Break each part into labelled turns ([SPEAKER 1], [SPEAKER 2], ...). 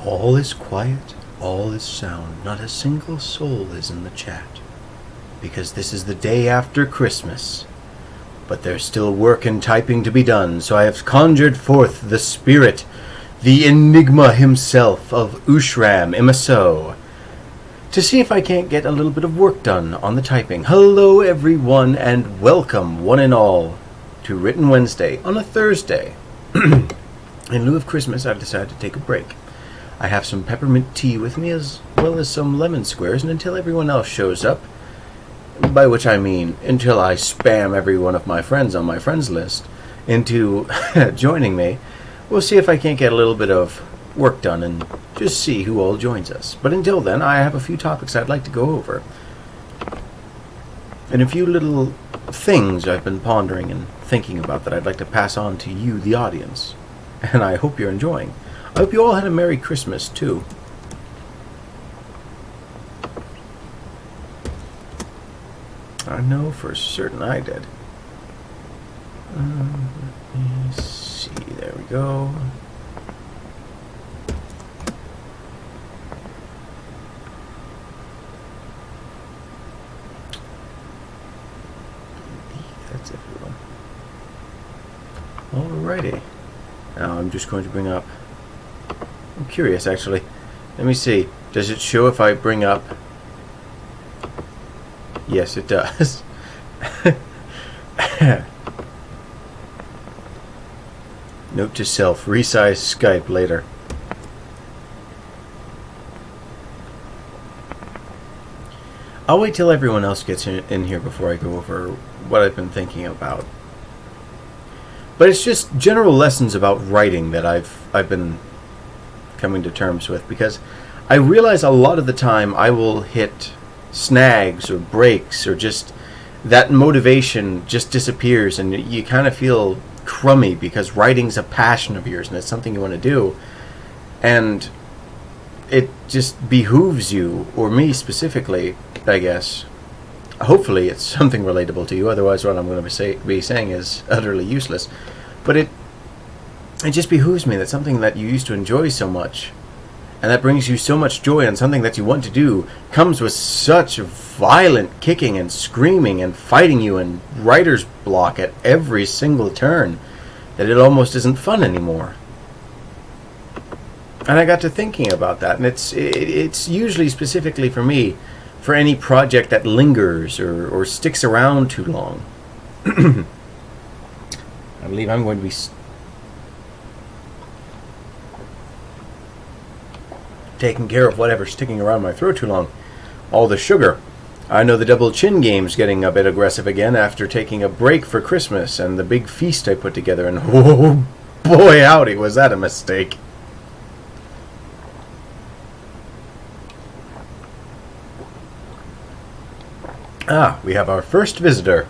[SPEAKER 1] All is quiet, all is sound, not a single soul is in the chat. Because this is the day after Christmas. But there's still work and typing to be done, so I have conjured forth the spirit, the enigma himself of Ushram Imiso, to see if I can't get a little bit of work done on the typing. Hello everyone, and welcome one and all to Written Wednesday on a Thursday. In lieu of Christmas, I've decided to take a break. I have some peppermint tea with me, as well as some lemon squares, and until everyone else shows up, by which I mean until I spam every one of my friends on my friends list into joining me, we'll see if I can't get a little bit of work done and just see who all joins us. But until then, I have a few topics I'd like to go over. And a few little things I've been pondering and thinking about that I'd like to pass on to you, the audience. And I hope you're enjoying. I hope you all had a Merry Christmas, too. I know for certain I did. Let me see. There we go. That's everyone. Alrighty. Now I'm just going to bring up... I'm curious, actually. Let me see. Does it show if I bring up... Yes, it does. Note to self, resize Skype later. I'll wait till everyone else gets in here before I go over what I've been thinking about. But it's just general lessons about writing that I've been coming to terms with, because I realize a lot of the time I will hit snags or breaks, or just that motivation just disappears and you kind of feel crummy because writing's a passion of yours and it's something you want to do, and it just behooves you, or me specifically, I guess. Hopefully it's something relatable to you, otherwise what I'm going to be saying is utterly useless. But it just behooves me that something that you used to enjoy so much, and that brings you so much joy, and something that you want to do comes with such violent kicking and screaming and fighting you and writer's block at every single turn, that it almost isn't fun anymore. And I got to thinking about that, and it's usually specifically for me, for any project that lingers or sticks around too long. I believe I'm going to be... taking care of whatever's sticking around my throat too long. All the sugar. I know the double chin game's getting a bit aggressive again after taking a break for Christmas and the big feast I put together, and oh boy howdy was that a mistake. Ah, we have our first visitor.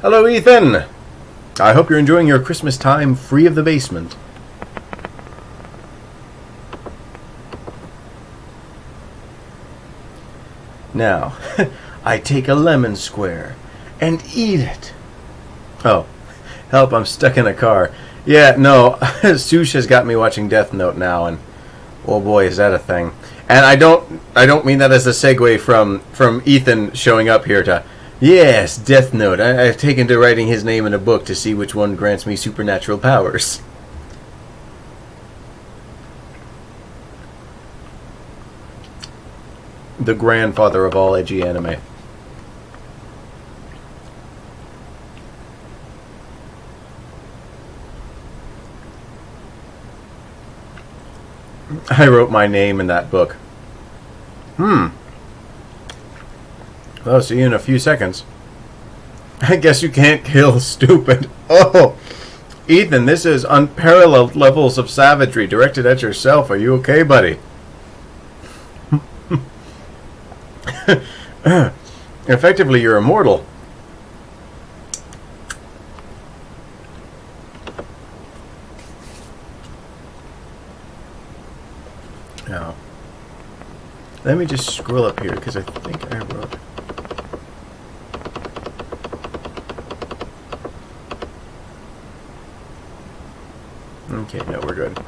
[SPEAKER 1] Hello, Ethan! I hope you're enjoying your Christmas time free of the basement. Now, I take a lemon square and eat it. Oh, help, I'm stuck in a car. Yeah, no, Sush has got me watching Death Note now, and oh boy, is that a thing. And I don't mean that as a segue from Ethan showing up here to, yes, Death Note. I've taken to writing his name in a book to see which one grants me supernatural powers. The grandfather of all edgy anime. I wrote my name in that book. Well, see you in a few seconds. I guess you can't kill stupid. Oh, Ethan, this is unparalleled levels of savagery directed at yourself. Are you okay, buddy? Effectively, you're immortal. Now, let me just scroll up here because I think I wrote... Okay, no, we're good.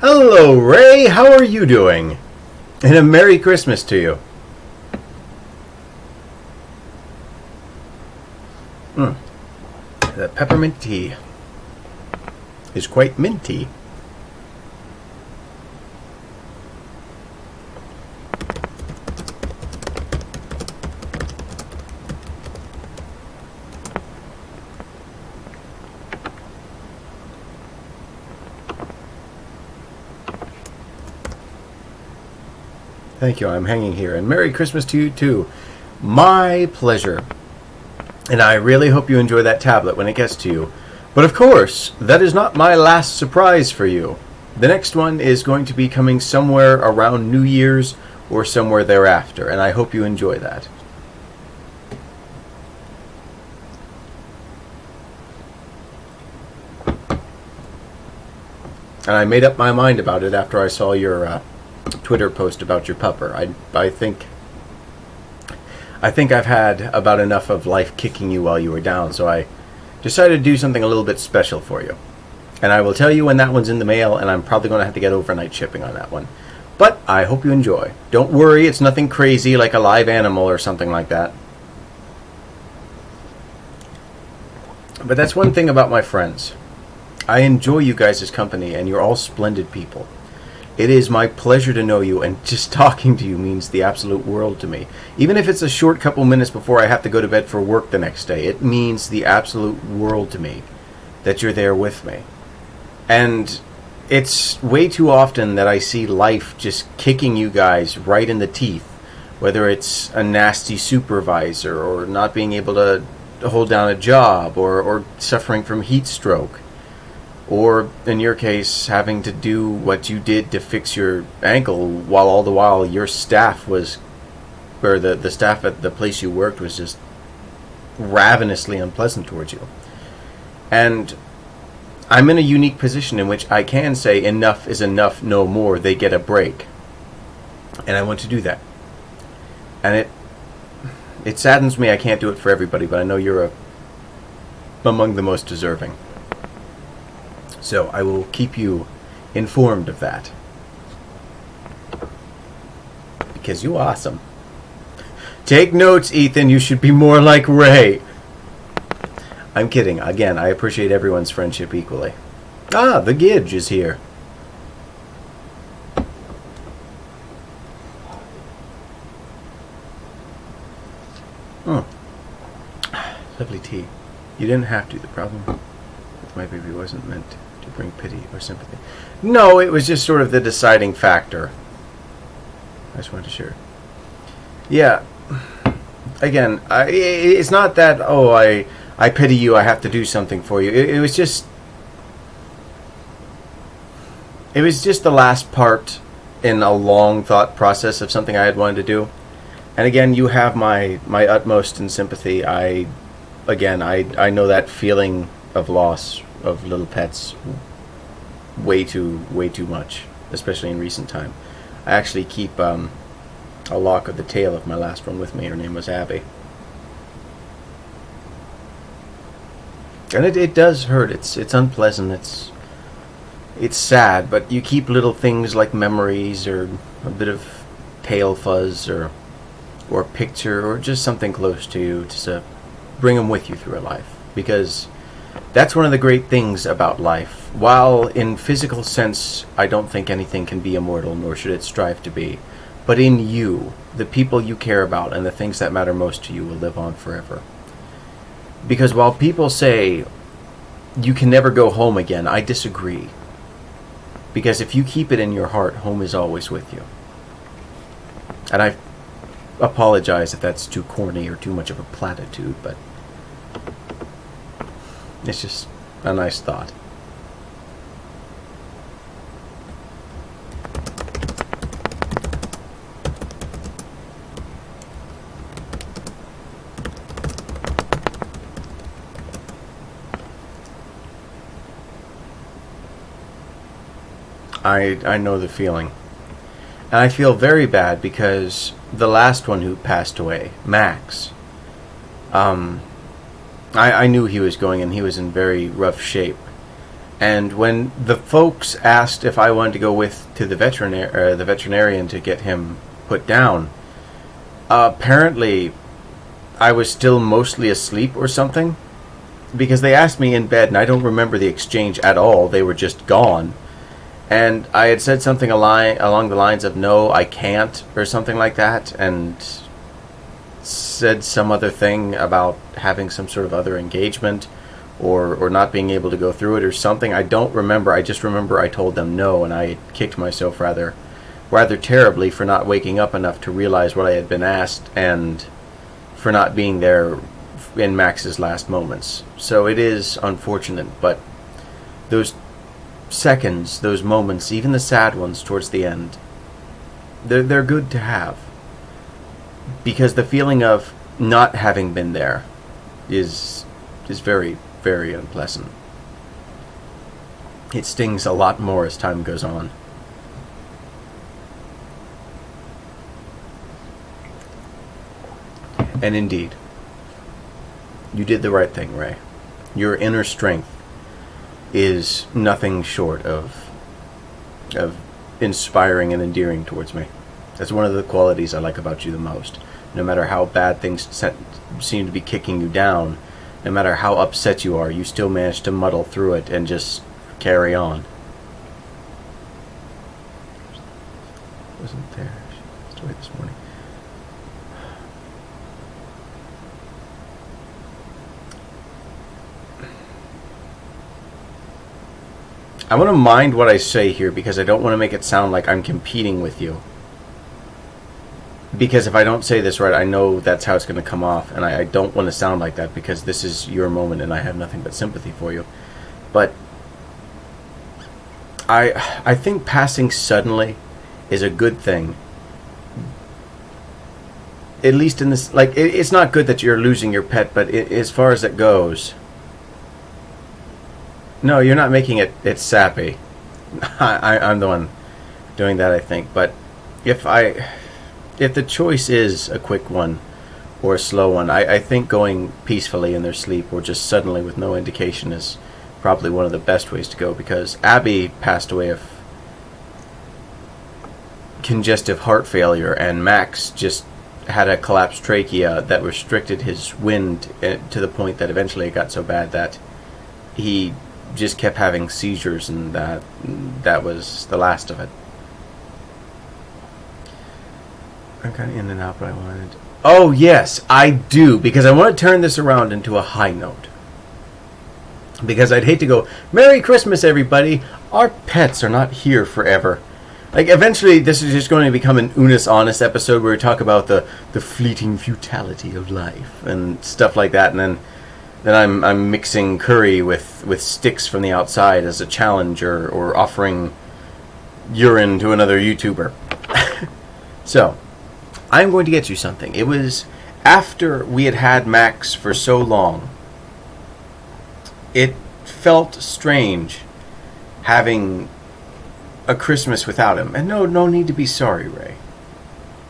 [SPEAKER 1] Hello, Ray. How are you doing? And a Merry Christmas to you. The peppermint tea is quite minty. Thank you. I'm hanging here. And Merry Christmas to you, too. My pleasure. And I really hope you enjoy that tablet when it gets to you. But of course, that is not my last surprise for you. The next one is going to be coming somewhere around New Year's or somewhere thereafter. And I hope you enjoy that. And I made up my mind about it after I saw your Twitter post about your pupper. I think I've had about enough of life kicking you while you were down, so I decided to do something a little bit special for you. And I will tell you when that one's in the mail, and I'm probably going to have to get overnight shipping on that one. But I hope you enjoy. Don't worry, it's nothing crazy like a live animal or something like that. But that's one thing about my friends. I enjoy you guys' company, and you're all splendid people. It is my pleasure to know you, and just talking to you means the absolute world to me. Even if it's a short couple minutes before I have to go to bed for work the next day, it means the absolute world to me that you're there with me. And it's way too often that I see life just kicking you guys right in the teeth, whether it's a nasty supervisor, or not being able to hold down a job, or suffering from heat stroke. Or, in your case, having to do what you did to fix your ankle while all the while your staff was, or the staff at the place you worked was just ravenously unpleasant towards you. And I'm in a unique position in which I can say enough is enough, no more, they get a break. And I want to do that. And it saddens me I can't do it for everybody, but I know you're among the most deserving. So I will keep you informed of that. Because you're awesome. Take notes, Ethan. You should be more like Ray. I'm kidding. Again, I appreciate everyone's friendship equally. Ah, the Gidge is here. Lovely tea. You didn't have to. The problem with my baby wasn't meant to bring pity or sympathy. No, it was just sort of the deciding factor. I just wanted to share. Yeah. Again, it's not that, oh, I pity you, I have to do something for you. It was just the last part in a long thought process of something I had wanted to do. And again, you have my utmost in sympathy. I know that feeling of loss of little pets way too much, especially in recent time. I actually keep a lock of the tail of my last one with me. Her name was Abby. And it does hurt. It's unpleasant. It's sad, but you keep little things like memories or a bit of tail fuzz or a picture or just something close to you to bring them with you through a life. Because that's one of the great things about life. While in physical sense, I don't think anything can be immortal, nor should it strive to be. But in you, the people you care about and the things that matter most to you will live on forever. Because while people say you can never go home again, I disagree. Because if you keep it in your heart, home is always with you. And I apologize if that's too corny or too much of a platitude, but it's just a nice thought. I know the feeling. And I feel very bad because the last one who passed away, Max, I knew he was going and he was in very rough shape. And when the folks asked if I wanted to go with to the veterinarian to get him put down, apparently I was still mostly asleep or something, because they asked me in bed, and I don't remember the exchange at all. They were just gone. And I had said something along the lines of, no, I can't, or something like that, and said some other thing about having some sort of other engagement, or not being able to go through it or something. I don't remember. I just remember I told them no, and I kicked myself rather terribly for not waking up enough to realize what I had been asked, and for not being there in Max's last moments. So it is unfortunate, but those seconds, those moments, even the sad ones towards the end, they're good to have, because the feeling of not having been there is very, very unpleasant. It stings a lot more as time goes on. And indeed, you did the right thing, Ray. Your inner strength is nothing short of inspiring and endearing towards me. That's one of the qualities I like about you the most. No matter how bad things seem to be kicking you down, no matter how upset you are, you still manage to muddle through it and just carry on. Wasn't there? She passed away this morning. I want to mind what I say here, because I don't want to make it sound like I'm competing with you. Because if I don't say this right, I know that's how it's going to come off, and I don't want to sound like that, because this is your moment and I have nothing but sympathy for you. But I think passing suddenly is a good thing. At least in this, like, it's not good that you're losing your pet, but as far as it goes... No, you're not making it sappy. I'm the one doing that, I think. But if the choice is a quick one or a slow one, I think going peacefully in their sleep or just suddenly with no indication is probably one of the best ways to go, because Abby passed away of congestive heart failure, and Max just had a collapsed trachea that restricted his wind to the point that eventually it got so bad that he just kept having seizures, and that was the last of it. I'm kind of in and out, but I wanted... Oh, yes, I do, because I want to turn this around into a high note. Because I'd hate to go, Merry Christmas, everybody. Our pets are not here forever. Like, eventually, this is just going to become an Unis Honest episode where we talk about the fleeting futility of life and stuff like that, and then I'm mixing curry with sticks from the outside as a challenge, or offering urine to another YouTuber. So, I'm going to get you something. It was after we had Max for so long. It felt strange having a Christmas without him. And no need to be sorry, Ray.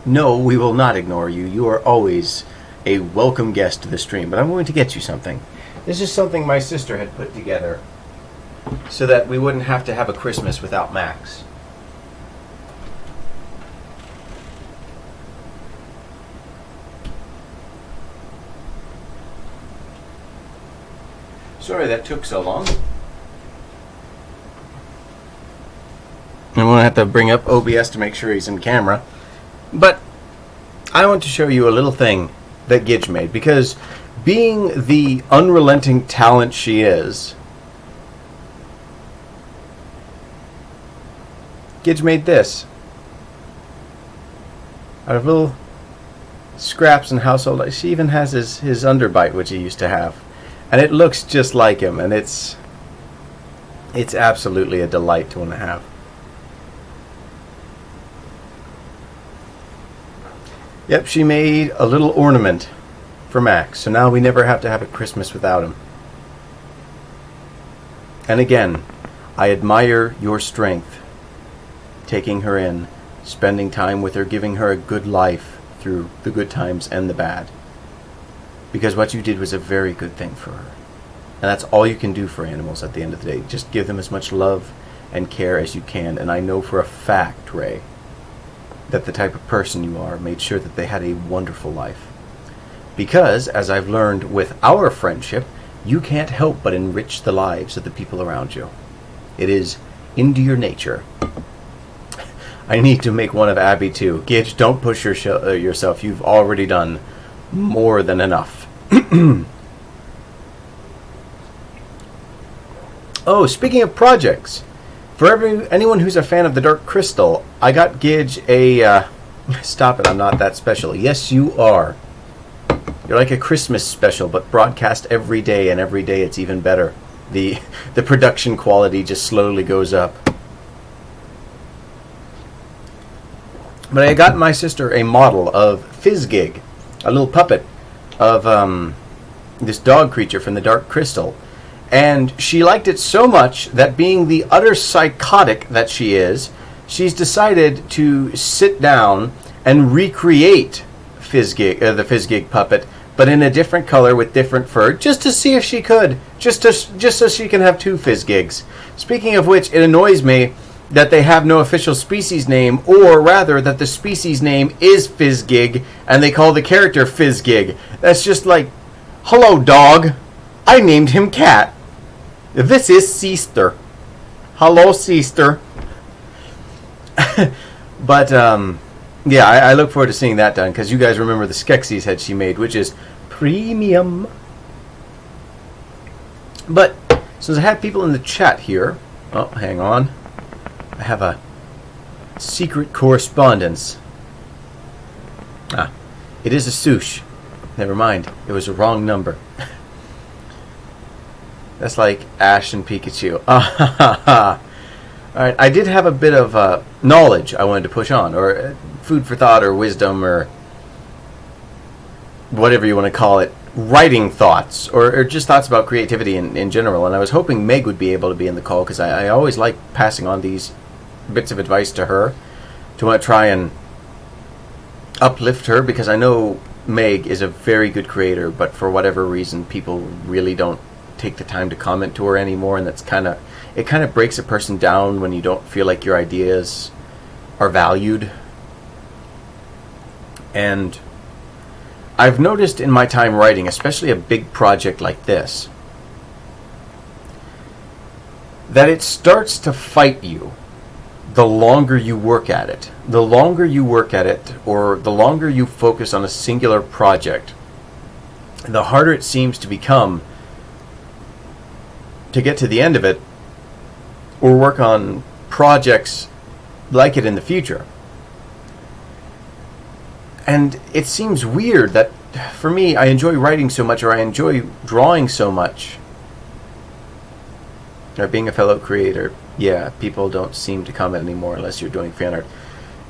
[SPEAKER 1] No, we will not ignore you. You are always a welcome guest to the stream. But I'm going to get you something. This is something my sister had put together so that we wouldn't have to have a Christmas without Max. Sorry that took so long. I'm going to have to bring up OBS to make sure he's in camera. But I want to show you a little thing that Gidge made, because being the unrelenting talent she is, Gidge made this out of little scraps and household. She even has his underbite, which he used to have. And it looks just like him, and it's absolutely a delight to want to have. Yep, she made a little ornament for Max, so now we never have to have a Christmas without him. And again, I admire your strength, taking her in, spending time with her, giving her a good life through the good times and the bad. Because what you did was a very good thing for her. And that's all you can do for animals at the end of the day. Just give them as much love and care as you can. And I know for a fact, Ray, that the type of person you are made sure that they had a wonderful life. Because, as I've learned with our friendship, you can't help but enrich the lives of the people around you. It is into your nature. I need to make one of Abby too. Gidge, don't push yourself. You've already done more than enough. Oh, speaking of projects, for anyone who's a fan of the Dark Crystal, I got Gidge a... Stop it, I'm not that special. Yes, you are. You're like a Christmas special, but broadcast every day, and every day it's even better. The production quality just slowly goes up. But I got my sister a model of Fizzgig, a little puppet of this dog creature from the Dark Crystal. And she liked it so much that, being the utter psychotic that she is, she's decided to sit down and recreate Fizzgig, the Fizzgig puppet, but in a different color with different fur, just to see if she could, just so she can have two Fizzgigs. Speaking of which, it annoys me that they have no official species name, or rather that the species name is Fizzgig and they call the character Fizzgig. That's just like, hello dog, I named him Cat. This is Sister. Hello Sister. But yeah, I look forward to seeing that done, because you guys remember the Skeksis head she made, which is premium. But since I have people in the chat here, oh, hang on, I have a secret correspondence. Ah, it is a sush. Never mind, it was a wrong number. That's like Ash and Pikachu. Alright, I did have a bit of knowledge I wanted to push on, or food for thought, or wisdom, or whatever you want to call it. Writing thoughts, or just thoughts about creativity in general. And I was hoping Meg would be able to be in the call, because I always like passing on these bits of advice to her, to want to try and uplift her, because I know Meg is a very good creator, but for whatever reason people really don't take the time to comment to her anymore, and that's kind of breaks a person down when you don't feel like your ideas are valued. And I've noticed in my time writing, especially a big project like this, that it starts to fight you the longer you work at it. The longer you work at it, or the longer you focus on a singular project, the harder it seems to become to get to the end of it, or work on projects like it in the future. And it seems weird that, for me, I enjoy writing so much, or I enjoy drawing so much, or being a fellow creator. Yeah, people don't seem to comment anymore unless you're doing fan art.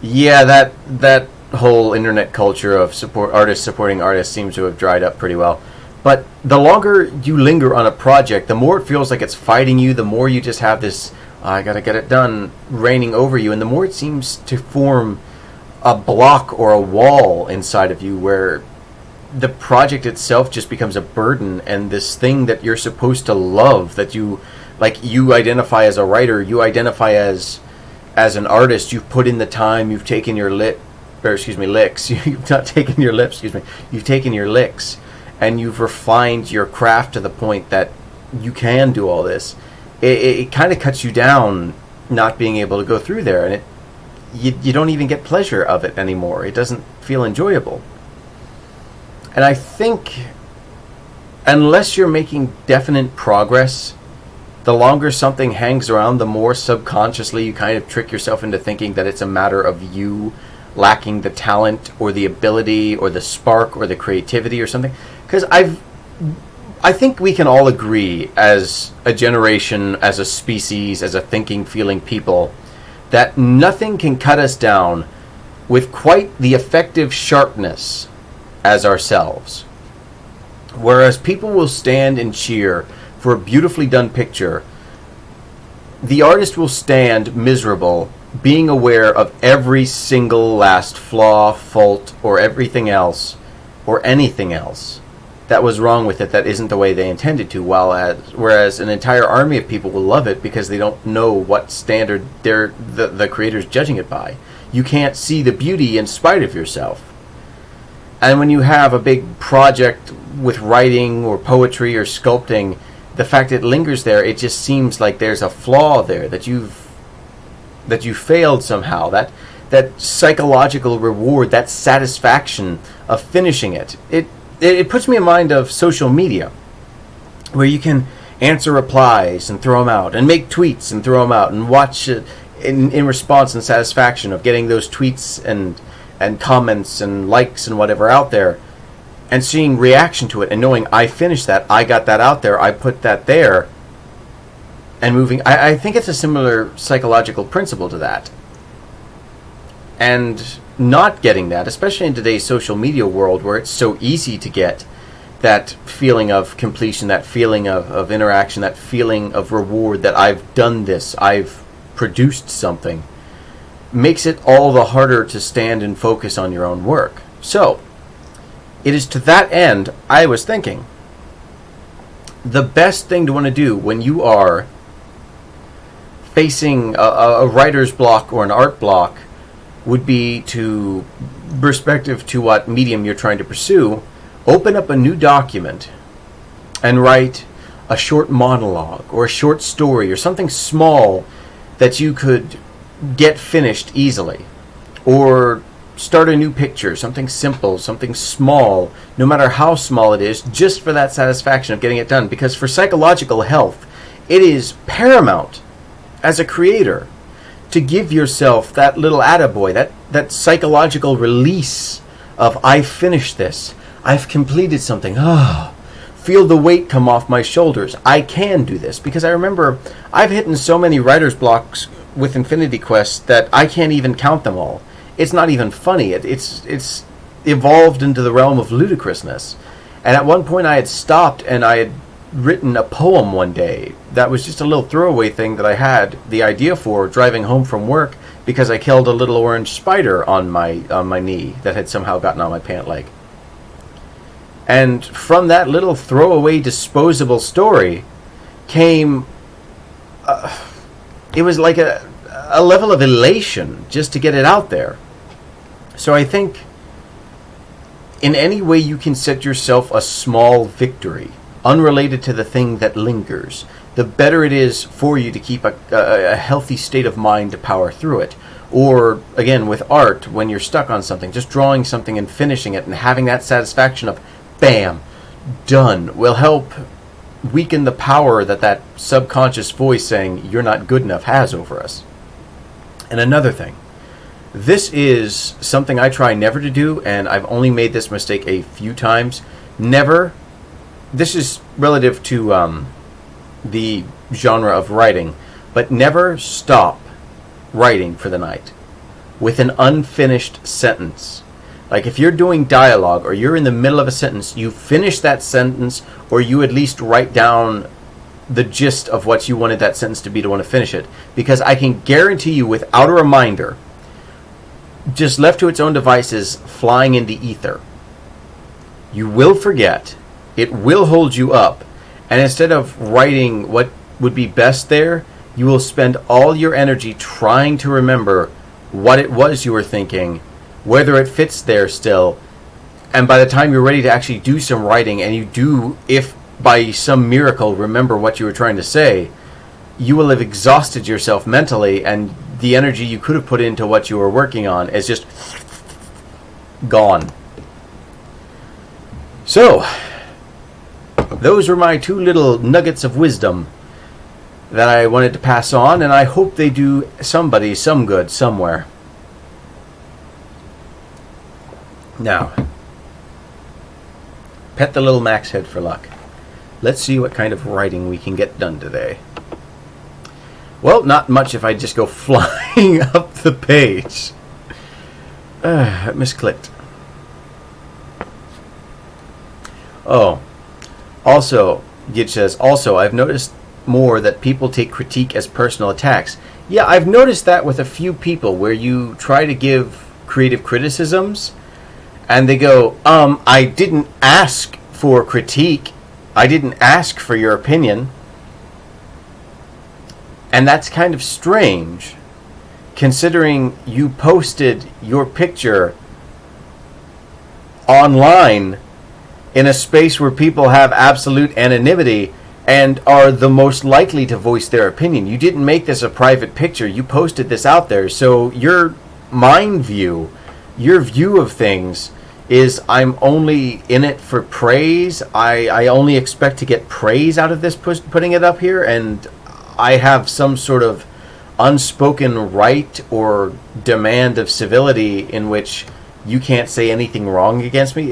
[SPEAKER 1] Yeah, that whole internet culture of artists supporting artists seems to have dried up pretty well. But the longer you linger on a project, the more it feels like it's fighting you, the more you just have this, I gotta get it done, reigning over you, and the more it seems to form a block or a wall inside of you, where the project itself just becomes a burden, and this thing that you're supposed to love, that you identify as a writer, you identify as an artist, you've put in the time, you've taken your licks, you've not taken your lips, you've taken your licks, and you've refined your craft to the point that you can do all this. It kind of cuts you down not being able to go through there, and you don't even get pleasure of it anymore. It doesn't feel enjoyable. And I think, unless you're making definite progress, the longer something hangs around, the more subconsciously you kind of trick yourself into thinking that it's a matter of you lacking the talent or the ability or the spark or the creativity or something. Because I think we can all agree, as a generation, as a species, as a thinking, feeling people, that nothing can cut us down with quite the effective sharpness as ourselves. Whereas people will stand and cheer for a beautifully done picture, the artist will stand miserable, being aware of every single last flaw, fault, or everything else, or anything else. that was wrong with it, that isn't the way they intended to, whereas an entire army of people will love it because they don't know what standard the creator's judging it by. You can't see the beauty in spite of yourself. And when you have a big project with writing or poetry or sculpting, the fact it lingers there, it just seems like there's a flaw there, that you failed somehow. That psychological reward, that satisfaction of finishing it. It puts me in mind of social media, where you can answer replies and throw them out, and make tweets and throw them out, and watch it in response and satisfaction of getting those tweets and comments and likes and whatever out there, and seeing reaction to it, and knowing I finished that, I got that out there, I put that there, and moving. I think it's a similar psychological principle to that. And not getting that, especially in today's social media world where it's so easy to get that feeling of completion, that feeling of interaction, that feeling of reward, that I've done this, I've produced something, makes it all the harder to stand and focus on your own work. So, it is to that end I was thinking, the best thing to want to do when you are facing a writer's block or an art block would be to, respective to what medium you're trying to pursue, open up a new document and write a short monologue or a short story or something small that you could get finished easily. Or start a new picture, something simple, something small, no matter how small it is, just for that satisfaction of getting it done. Because for psychological health, it is paramount as a creator to give yourself that little attaboy, that psychological release of, I finished this, I've completed something, feel the weight come off my shoulders, I can do this. Because I remember I've hit so many writer's blocks with Infinity Quest that I can't even count them all. It's not even funny. It's evolved into the realm of ludicrousness. And at one point I had stopped and I had written a poem one day that was just a little throwaway thing that I had the idea for driving home from work because I killed a little orange spider on my knee that had somehow gotten on my pant leg. And from that little throwaway disposable story came it was like a level of elation just to get it out there. So I think in any way you can set yourself a small victory unrelated to the thing that lingers, the better it is for you to keep a healthy state of mind to power through it. Or, again, with art, when you're stuck on something, just drawing something and finishing it and having that satisfaction of, bam, done, will help weaken the power that subconscious voice saying, you're not good enough, has over us. And another thing, this is something I try never to do, and I've only made this mistake a few times. Never. This is relative to the genre of writing, but never stop writing for the night with an unfinished sentence. Like if you're doing dialogue or you're in the middle of a sentence, you finish that sentence, or you at least write down the gist of what you wanted that sentence to be to want to finish it. Because I can guarantee you, without a reminder, just left to its own devices, flying in the ether, you will forget. It will hold you up, and instead of writing what would be best there, you will spend all your energy trying to remember what it was you were thinking, whether it fits there still, and by the time you're ready to actually do some writing, and you do, if by some miracle, remember what you were trying to say, you will have exhausted yourself mentally, and the energy you could have put into what you were working on is just gone. So, those were my 2 little nuggets of wisdom that I wanted to pass on, and I hope they do somebody some good somewhere. Now, pet the little Max head for luck. Let's see what kind of writing we can get done today. Well, not much if I just go flying up the page. I misclicked. Oh. Also, Gitch says, also, I've noticed more that people take critique as personal attacks. Yeah, I've noticed that with a few people where you try to give creative criticisms and they go, I didn't ask for critique. I didn't ask for your opinion. And that's kind of strange, considering you posted your picture online in a space where people have absolute anonymity and are the most likely to voice their opinion. You didn't make this a private picture. You posted this out there. So your mind view, your view of things is, I'm only in it for praise. I only expect to get praise out of this putting it up here, and I have some sort of unspoken right or demand of civility in which you can't say anything wrong against me.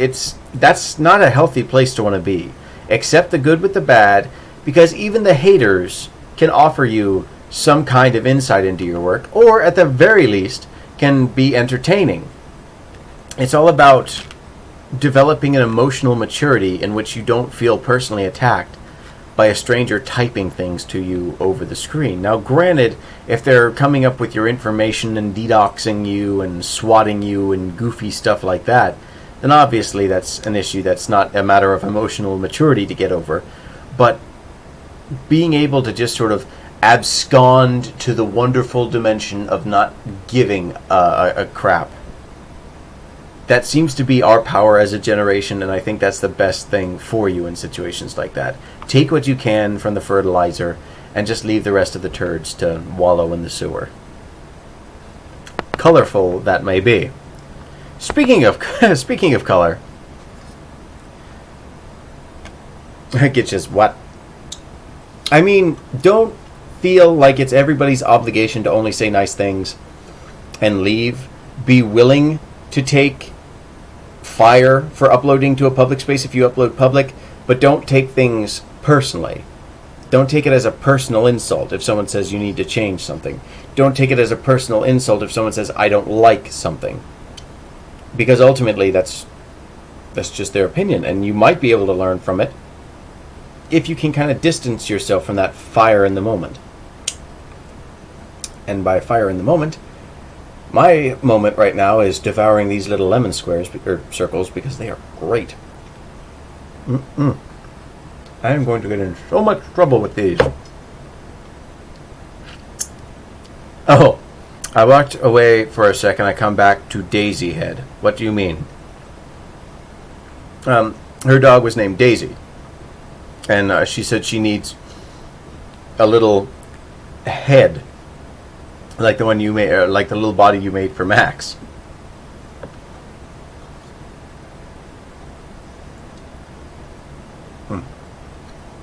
[SPEAKER 1] That's not a healthy place to want to be. Accept the good with the bad, because even the haters can offer you some kind of insight into your work, or at the very least can be entertaining. It's all about developing an emotional maturity in which you don't feel personally attacked by a stranger typing things to you over the screen. Now, granted, if they're coming up with your information and DDoSing you and swatting you and goofy stuff like that, then obviously that's an issue that's not a matter of emotional maturity to get over. But being able to just sort of abscond to the wonderful dimension of not giving a crap, that seems to be our power as a generation, and I think that's the best thing for you in situations like that. Take what you can from the fertilizer and just leave the rest of the turds to wallow in the sewer. Colorful that may be. Speaking of color, get just what? I mean, don't feel like it's everybody's obligation to only say nice things and leave. Be willing to take fire for uploading to a public space if you upload public, but don't take things personally. Don't take it as a personal insult if someone says you need to change something. Don't take it as a personal insult if someone says I don't like something, because ultimately that's just their opinion, and you might be able to learn from it if you can kind of distance yourself from that fire in the moment. And by fire in the moment, my moment right now is devouring these little lemon squares, or circles, because they are great. I am going to get in so much trouble with these. Oh, I walked away for a second. I come back to Daisy Head. What do you mean? Her dog was named Daisy, and she said she needs a little head, like the one you made, like the little body you made for Max.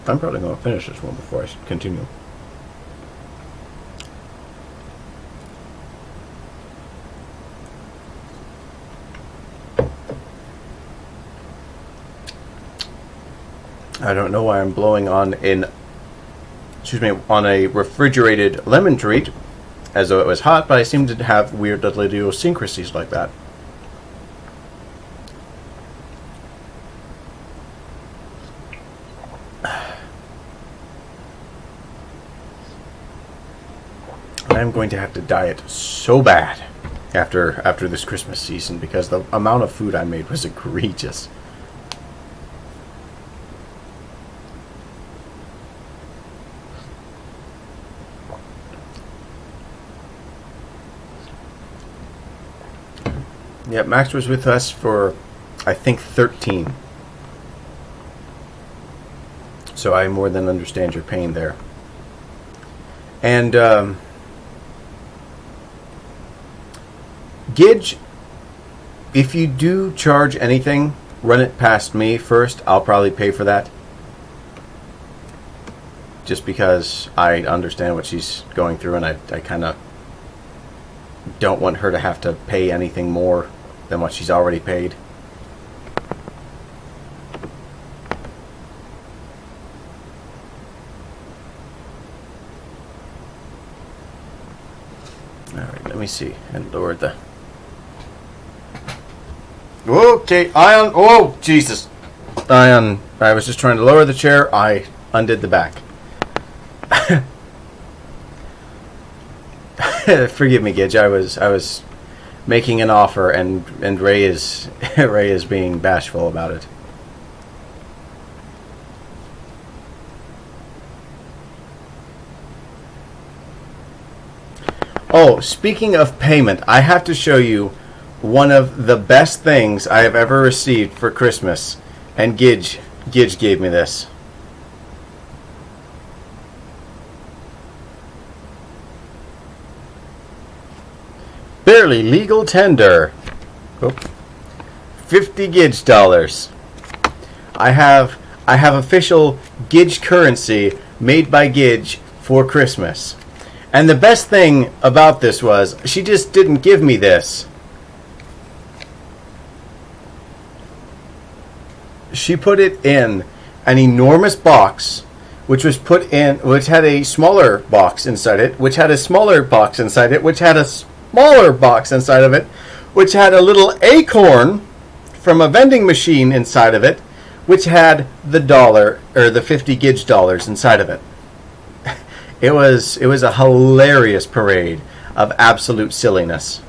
[SPEAKER 1] I'm probably going to finish this one before I continue. I don't know why I'm blowing on on a refrigerated lemon treat as though it was hot, but I seem to have weird little idiosyncrasies like that. I'm going to have to diet so bad after this Christmas season, because the amount of food I made was egregious. Yeah, Max was with us for, I think, 13. So I more than understand your pain there. And, Gidge, if you do charge anything, run it past me first. I'll probably pay for that. Just because I understand what she's going through, and I kind of don't want her to have to pay anything more than what she's already paid. Alright, let me see. And lower the... Okay, Ion... Oh, Jesus. Ion, I was just trying to lower the chair. I undid the back. Forgive me, Gidge. I was making an offer, and Ray is being bashful about it. Oh, speaking of payment, I have to show you one of the best things I have ever received for Christmas. And Gidge gave me this. Barely legal tender. Oh, 50 Gidge dollars. I have official Gidge currency made by Gidge for Christmas. And the best thing about this was she just didn't give me this. She put it in an enormous box, which had a smaller box inside it, which had a smaller box inside it, which had a smaller box inside of it, which had a little acorn from a vending machine inside of it, which had the dollar, or the 50 Gidge dollars inside of it. It was a hilarious parade of absolute silliness.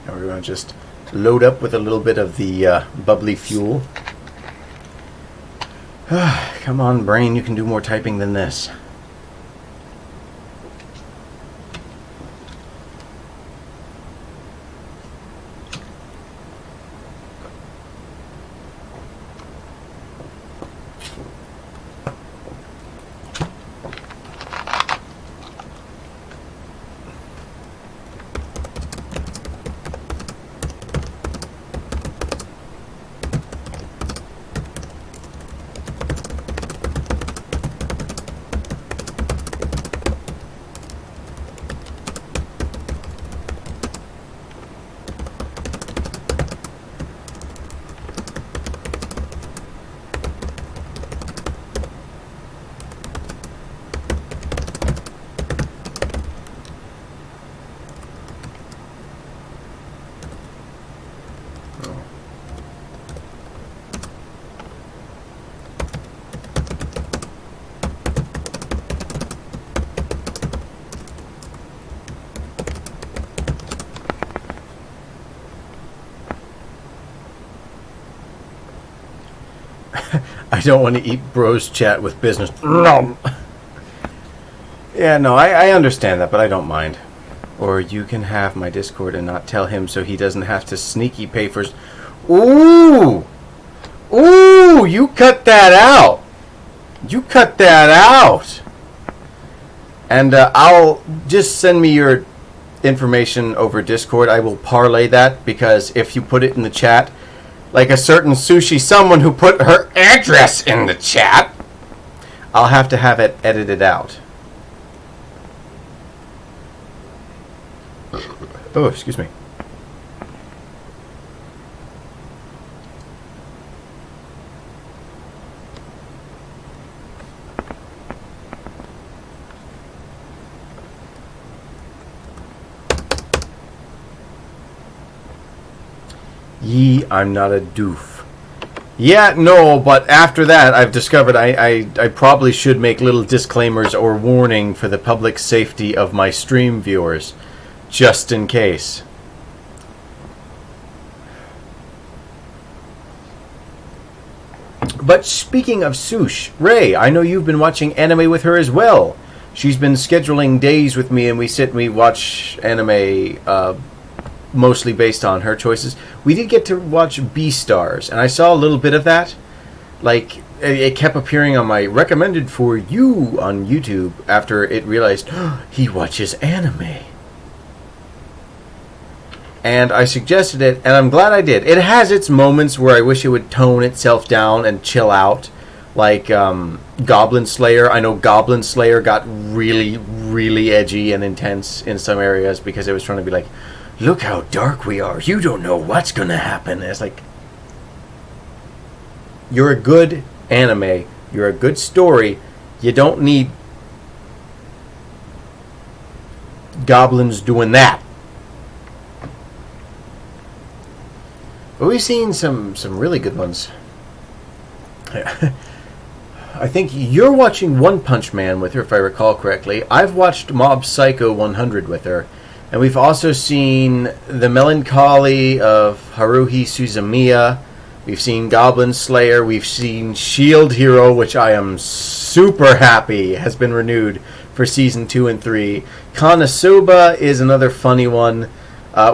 [SPEAKER 1] Now we're going to just load up with a little bit of the bubbly fuel. Come on, brain, you can do more typing than this. I don't want to eat bros chat with business. No. Yeah, no, I understand that, but I don't mind. Or you can have my Discord and not tell him so he doesn't have to sneaky pay for... Ooh! Ooh! You cut that out! You cut that out! And I'll just send me your information over Discord. I will parlay that, because if you put it in the chat, like a certain sushi someone who put her address in the chat, I'll have to have it edited out. Oh, excuse me. I'm not a doof. Yeah, no, but after that, I've discovered I probably should make little disclaimers or warning for the public safety of my stream viewers, just in case. But speaking of Sush, Ray, I know you've been watching anime with her as well. She's been scheduling days with me, and we sit and we watch anime, mostly based on her choices. We did get to watch Beastars, and I saw a little bit of that. Like, it kept appearing on my recommended for you on YouTube after it realized, oh, he watches anime. And I suggested it, and I'm glad I did. It has its moments where I wish it would tone itself down and chill out. Like Goblin Slayer. I know Goblin Slayer got really, really edgy and intense in some areas because it was trying to be like, look how dark we are. You don't know what's going to happen. And it's like, you're a good anime. You're a good story. You don't need goblins doing that. But we've seen some really good ones. I think you're watching One Punch Man with her, if I recall correctly. I've watched Mob Psycho 100 with her. And we've also seen The Melancholy of Haruhi Suzumiya. We've seen Goblin Slayer. We've seen Shield Hero, which I am super happy has been renewed for Season 2 and 3. Konosuba is another funny one.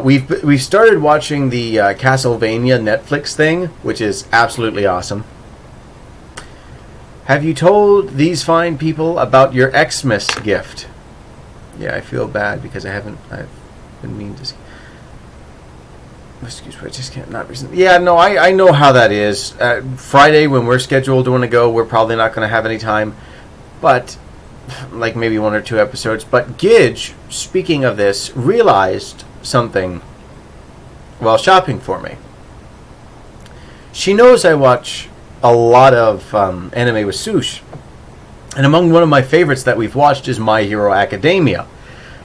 [SPEAKER 1] We've started watching the Castlevania Netflix thing, which is absolutely awesome. Have you told these fine people about your Xmas gift? Yeah, I feel bad because I've been mean to... Excuse me, I just can't not recently. Yeah, no, I know how that is. Friday, when we're scheduled to want to go, we're probably not going to have any time. But, like maybe 1 or 2 episodes. But Gidge, speaking of this, realized something while shopping for me. She knows I watch a lot of anime with Sush. And among one of my favorites that we've watched is My Hero Academia.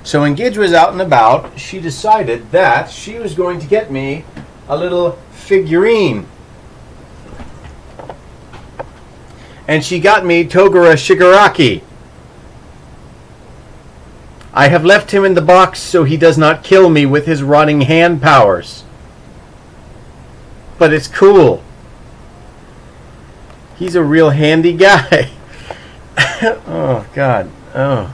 [SPEAKER 1] So when Gidge was out and about, she decided that she was going to get me a little figurine. And she got me Togura Shigaraki. I have left him in the box so he does not kill me with his rotting hand powers. But it's cool. He's a real handy guy. Oh, God. Oh.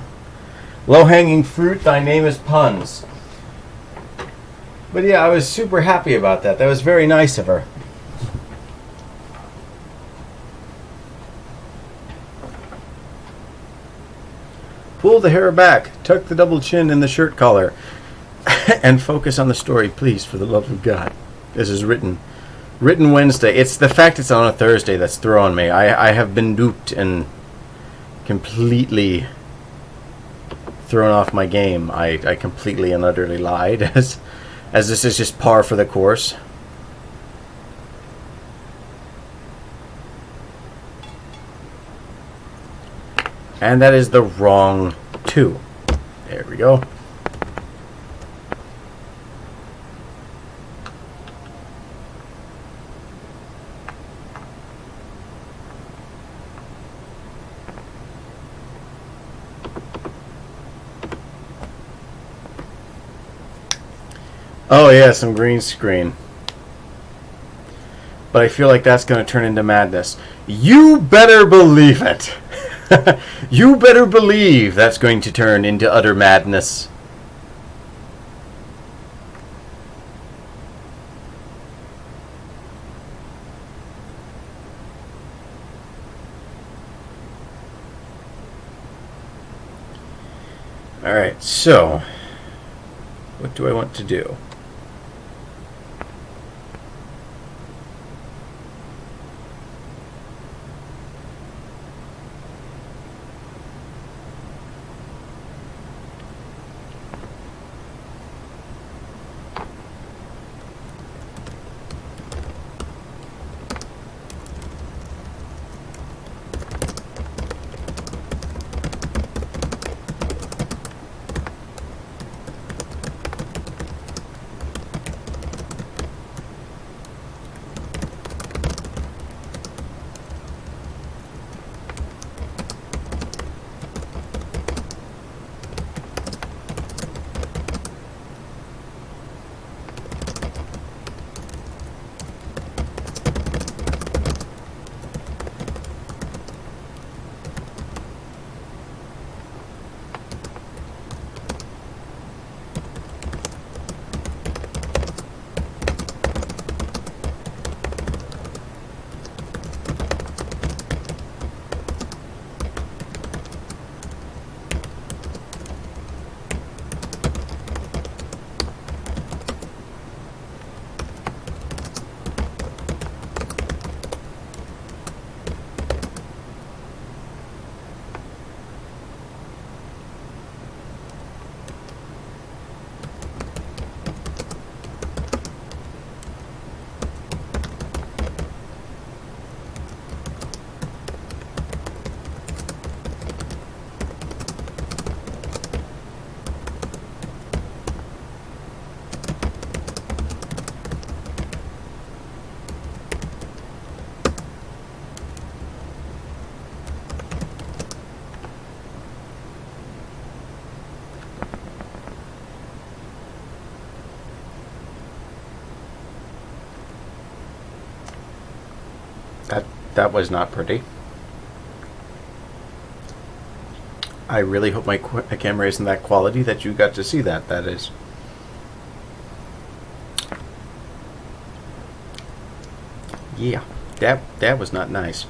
[SPEAKER 1] Low-hanging fruit, thy name is puns. But yeah, I was super happy about that. That was very nice of her. Pull the hair back, tuck the double chin in the shirt collar, and focus on the story, please, for the love of God. This is written Wednesday. It's the fact it's on a Thursday that's throwing me. I have been duped and completely thrown off my game. I completely and utterly lied, as this is just par for the course. And that is the wrong 2. There we go. Oh yeah, some green screen. But I feel like that's going to turn into madness. You better believe it. You better believe that's going to turn into utter madness. Alright, so what do I want to do? That was not pretty. I really hope my camera isn't that quality that you got to see that. That is. Yeah, that was not nice.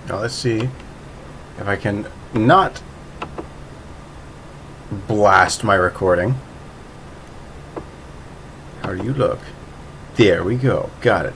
[SPEAKER 1] Now let's see if I can not blast my recording. How do you look? There we go. Got it.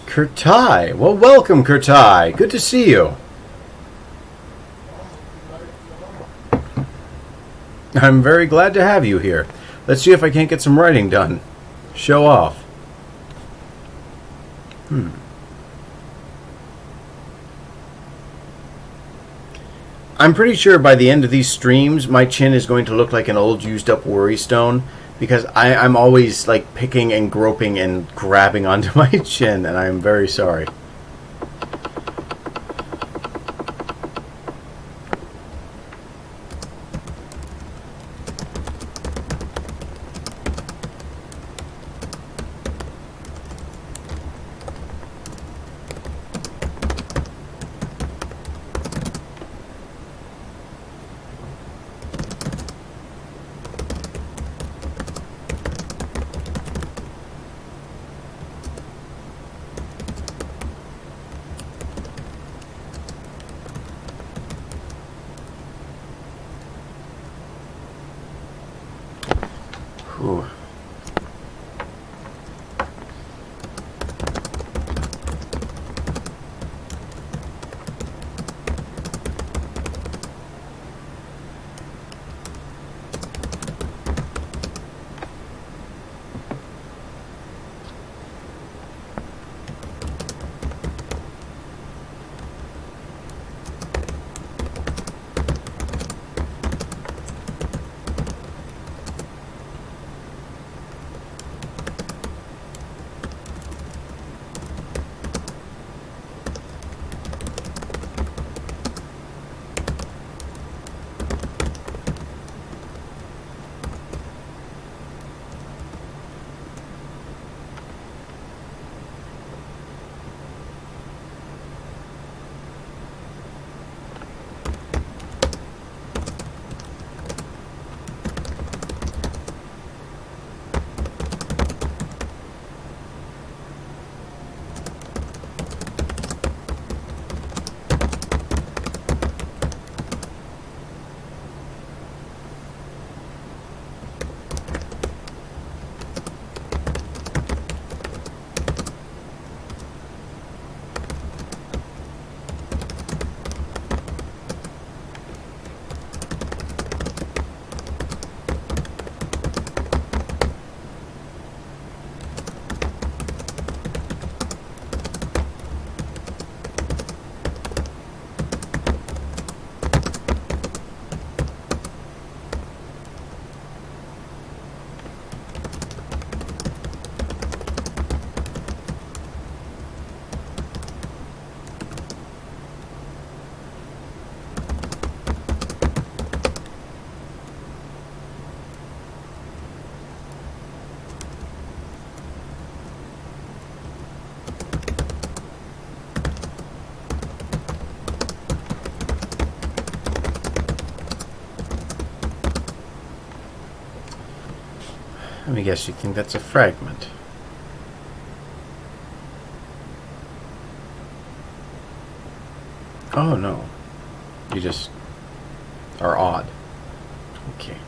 [SPEAKER 1] Kurtai. Well, welcome, Kurtai. Good to see you. I'm very glad to have you here. Let's see if I can't get some writing done. Show off. I'm pretty sure by the end of these streams, my chin is going to look like an old used up worry stone, because I'm always like picking and groping and grabbing onto my chin, and I'm very sorry. Ooh. Let me guess, you think that's a fragment? Oh no. You just are odd. Okay.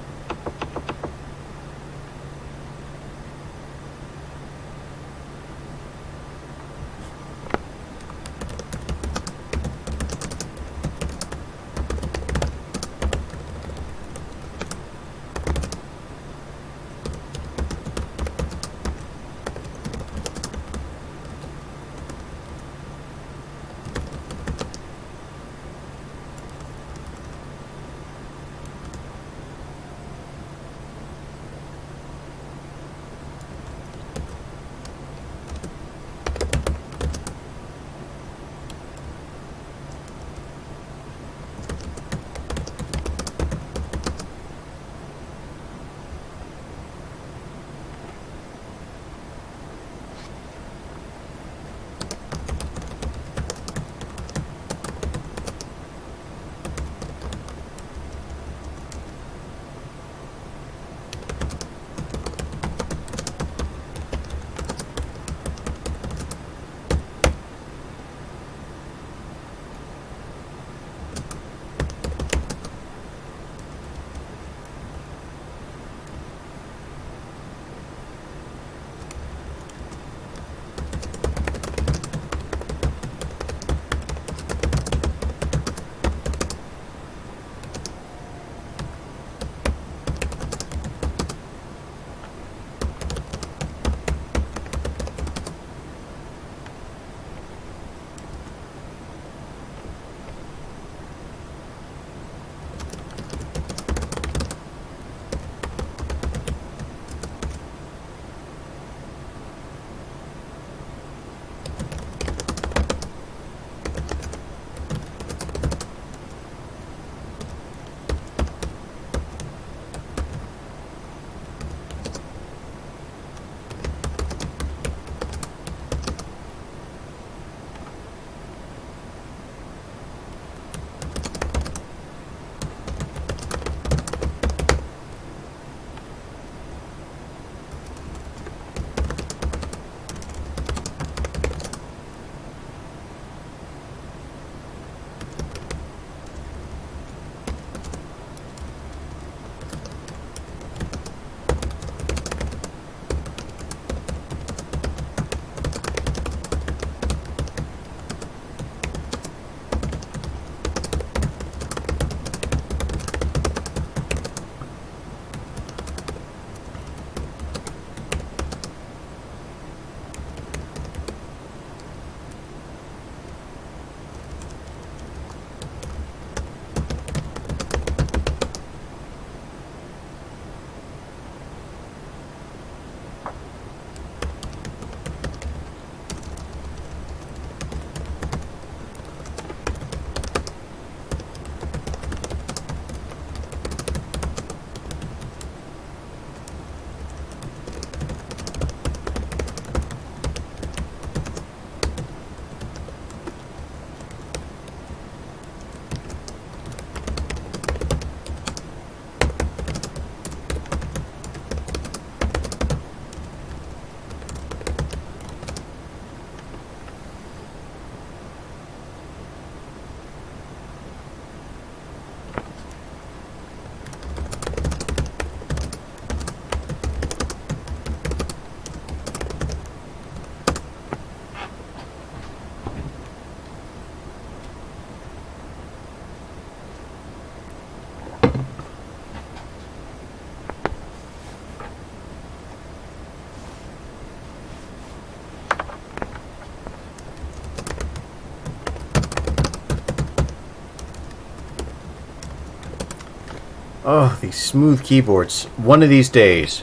[SPEAKER 1] Oh, these smooth keyboards. One of these days,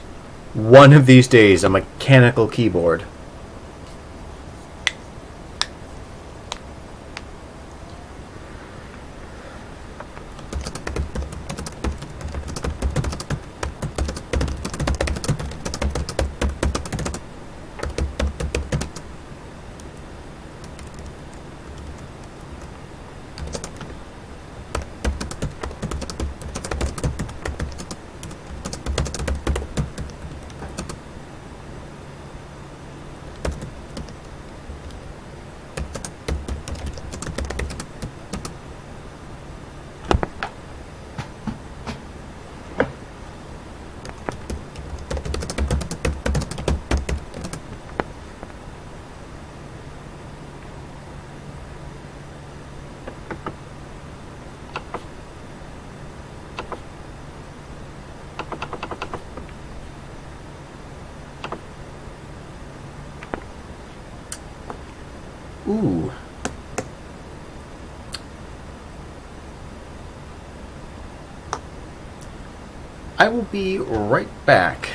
[SPEAKER 1] a mechanical keyboard. Ooh. I will be right back.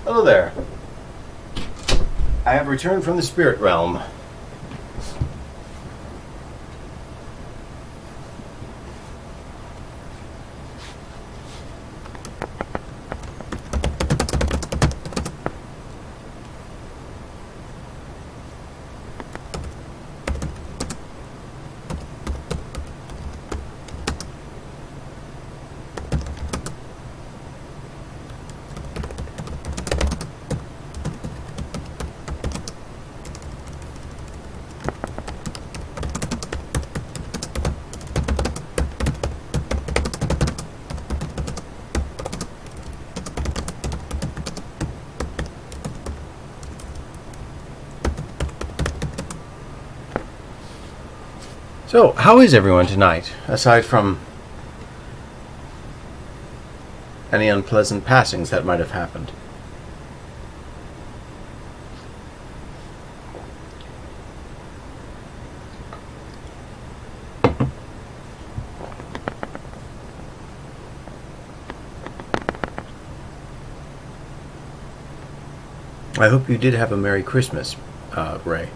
[SPEAKER 1] Hello there. I have returned from the spirit realm. So, how is everyone tonight, aside from any unpleasant passings that might have happened? I hope you did have a Merry Christmas, Ray.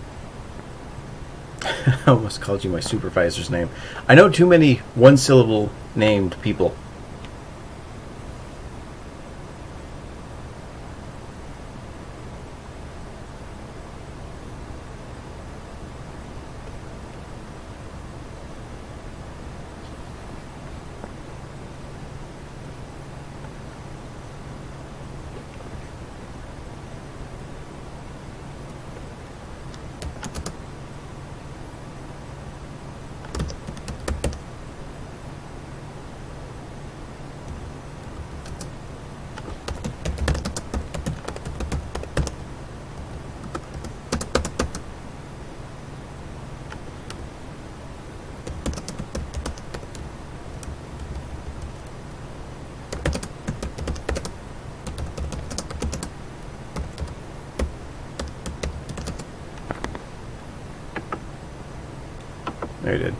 [SPEAKER 1] I almost called you my supervisor's name. I know too many one-syllable named people. There you did.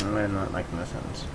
[SPEAKER 1] I'm not liking this sentence.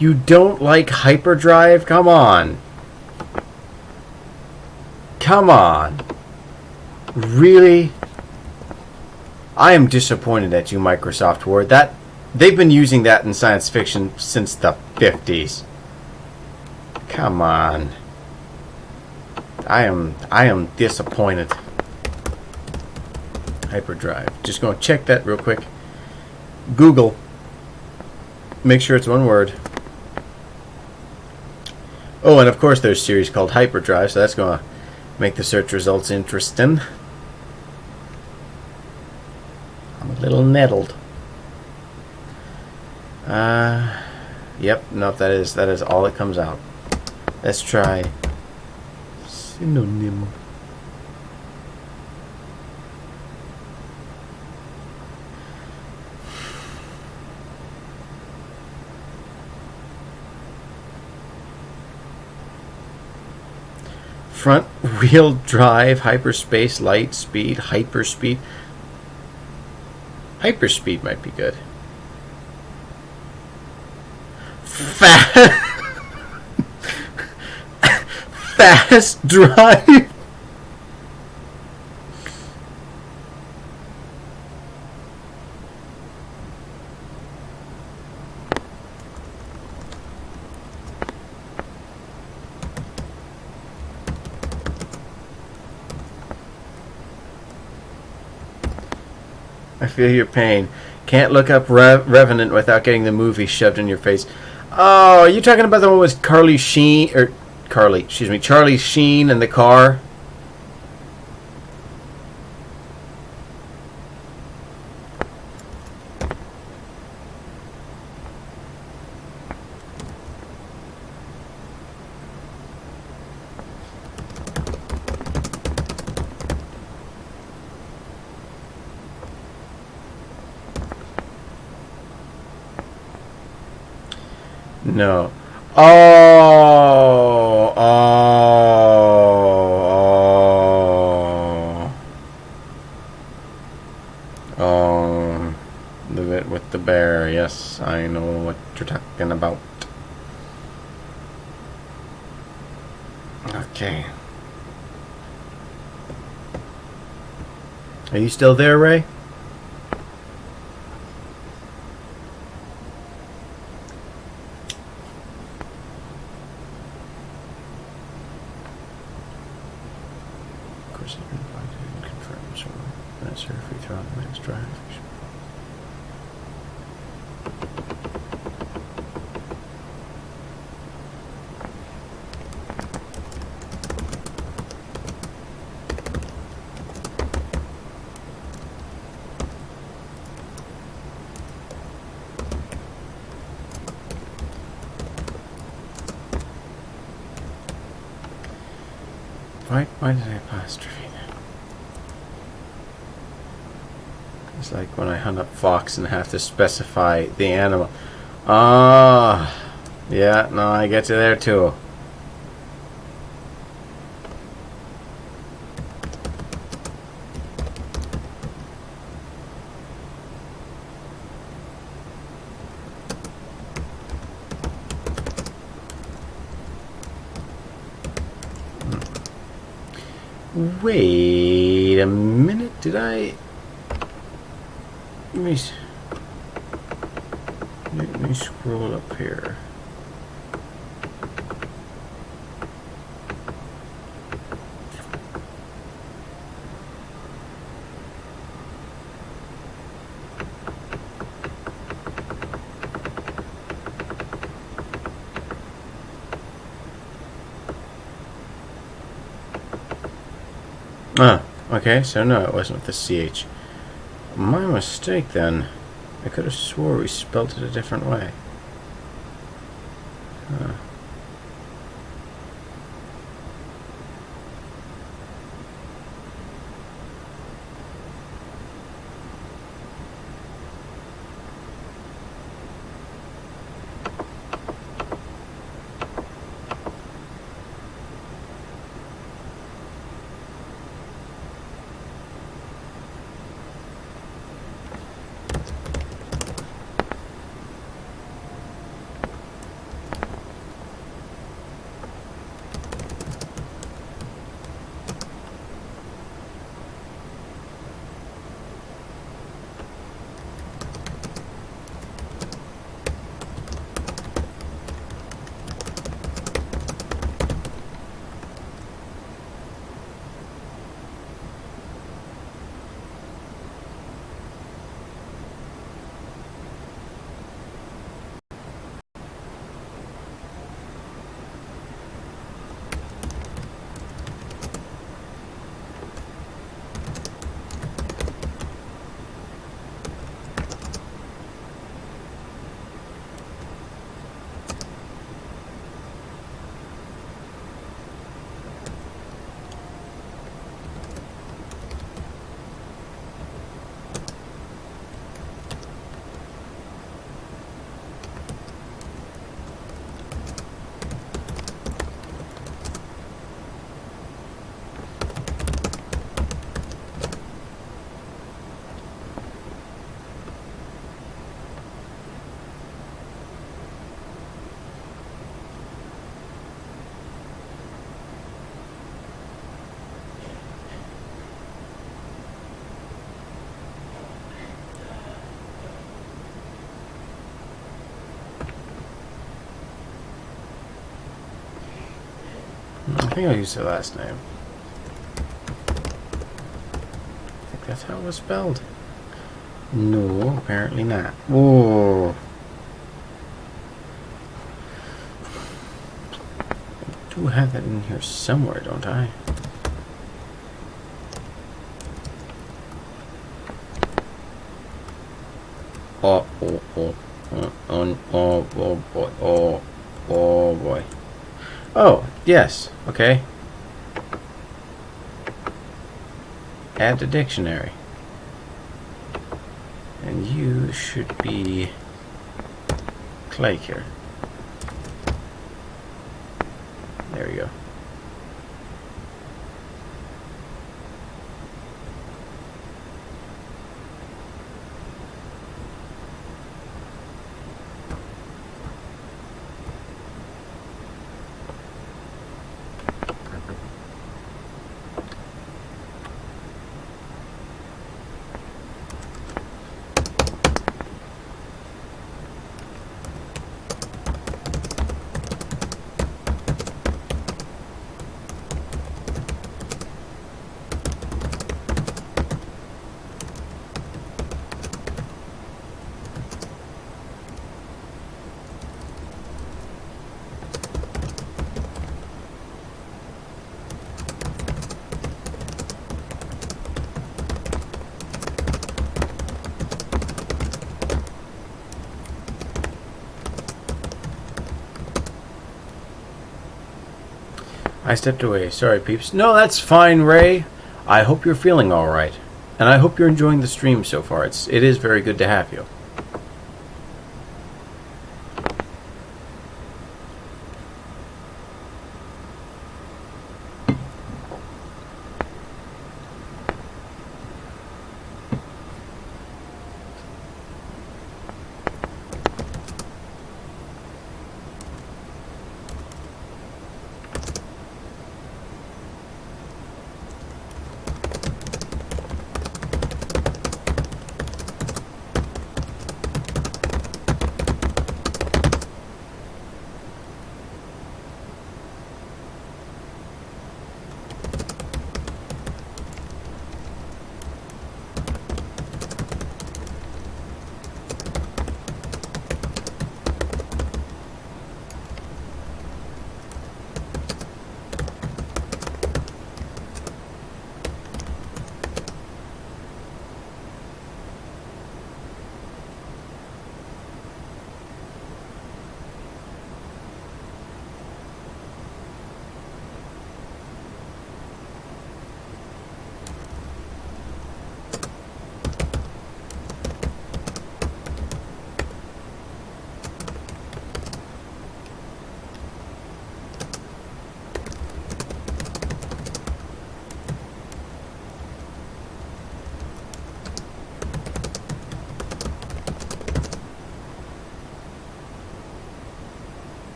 [SPEAKER 1] You don't like hyperdrive? Come on. Come on. Really? I am disappointed at you, Microsoft Word. That they've been using that in science fiction since the 50s. Come on. I am disappointed. Hyperdrive. Just going to check that real quick. Google. Make sure it's one word. Oh, and of course there's a series called Hyperdrive, so that's going to make the search results interesting. I'm a little nettled. Yep, nope, that is all that comes out. Let's try synonym. Front wheel drive, hyperspace, light speed, hyperspeed. Hyperspeed might be good. Fast drive. I feel your pain. Can't look up Revenant without getting the movie shoved in your face. Oh, are you talking about the one with Charlie Sheen in the car? No. Oh. The bit with the bear. Yes, I know what you're talking about. Okay. Are you still there, Ray? Why did I apostrophe that? It's like when I hunt up fox and have to specify the animal. Ah, yeah, no, I get you there too. Wait a minute, did I... Let me scroll up here. Ah, okay, so no, it wasn't with the CH. My mistake then. I could have swore we spelled it a different way. Huh. I think I used the last name. I think that's how it was spelled. No, apparently not. Whoa. I do have that in here somewhere, don't I? Oh boy. Oh boy. Oh, yes. Okay. Add to dictionary. And you should be Claker. There we go. I stepped away. Sorry, peeps. No, that's fine, Ray. I hope you're feeling all right. And I hope you're enjoying the stream so far. It is very good to have you.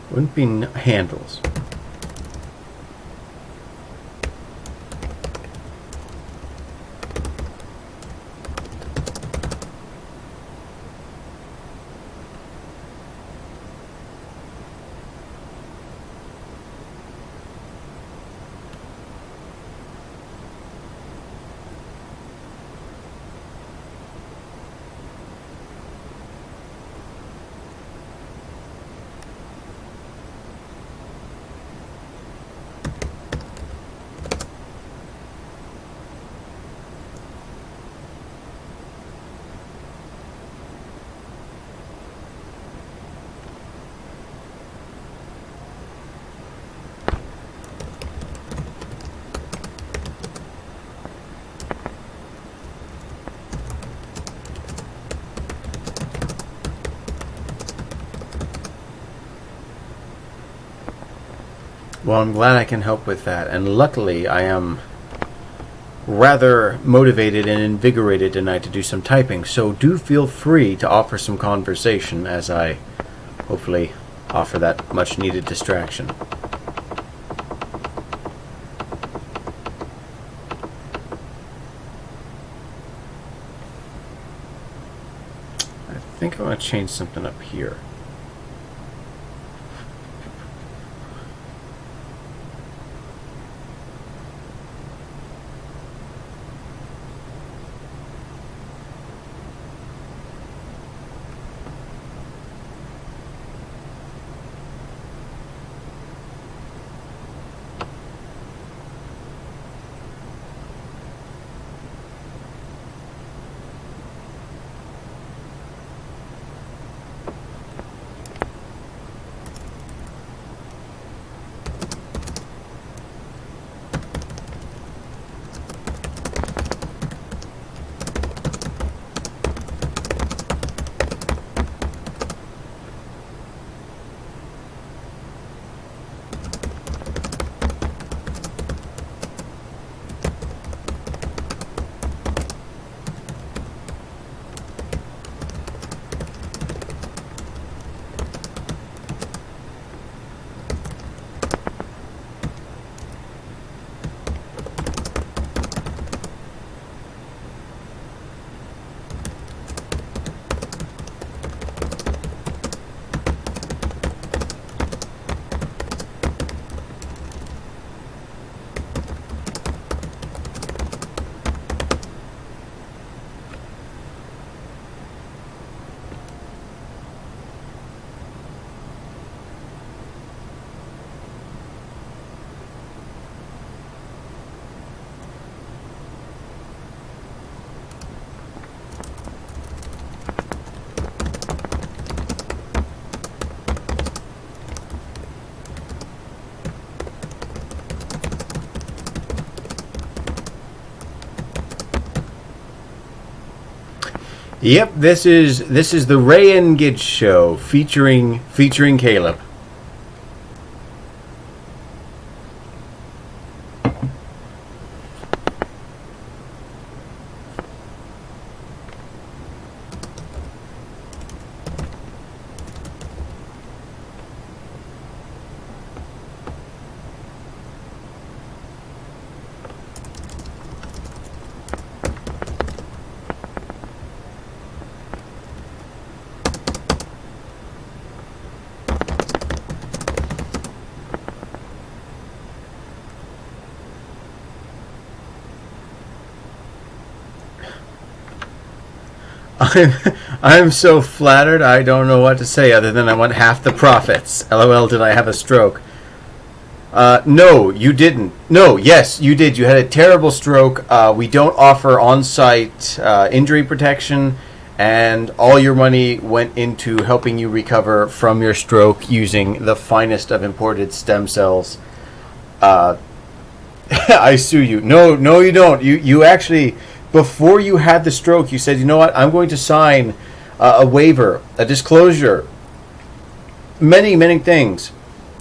[SPEAKER 1] Wouldn't be handles. Well, I'm glad I can help with that, and luckily I am rather motivated and invigorated tonight to do some typing, so do feel free to offer some conversation as I hopefully offer that much needed distraction. I think I want to change something up here. Yep, this is the Ray and Gidge show featuring Caleb. I'm so flattered I don't know what to say other than I want half the profits. LOL, did I have a stroke? No, you didn't. No, yes, you did. You had a terrible stroke. We don't offer on-site injury protection, and all your money went into helping you recover from your stroke using the finest of imported stem cells. I sue you. No, you don't. You actually, before you had the stroke, you said, you know what, I'm going to sign a waiver, a disclosure, many things,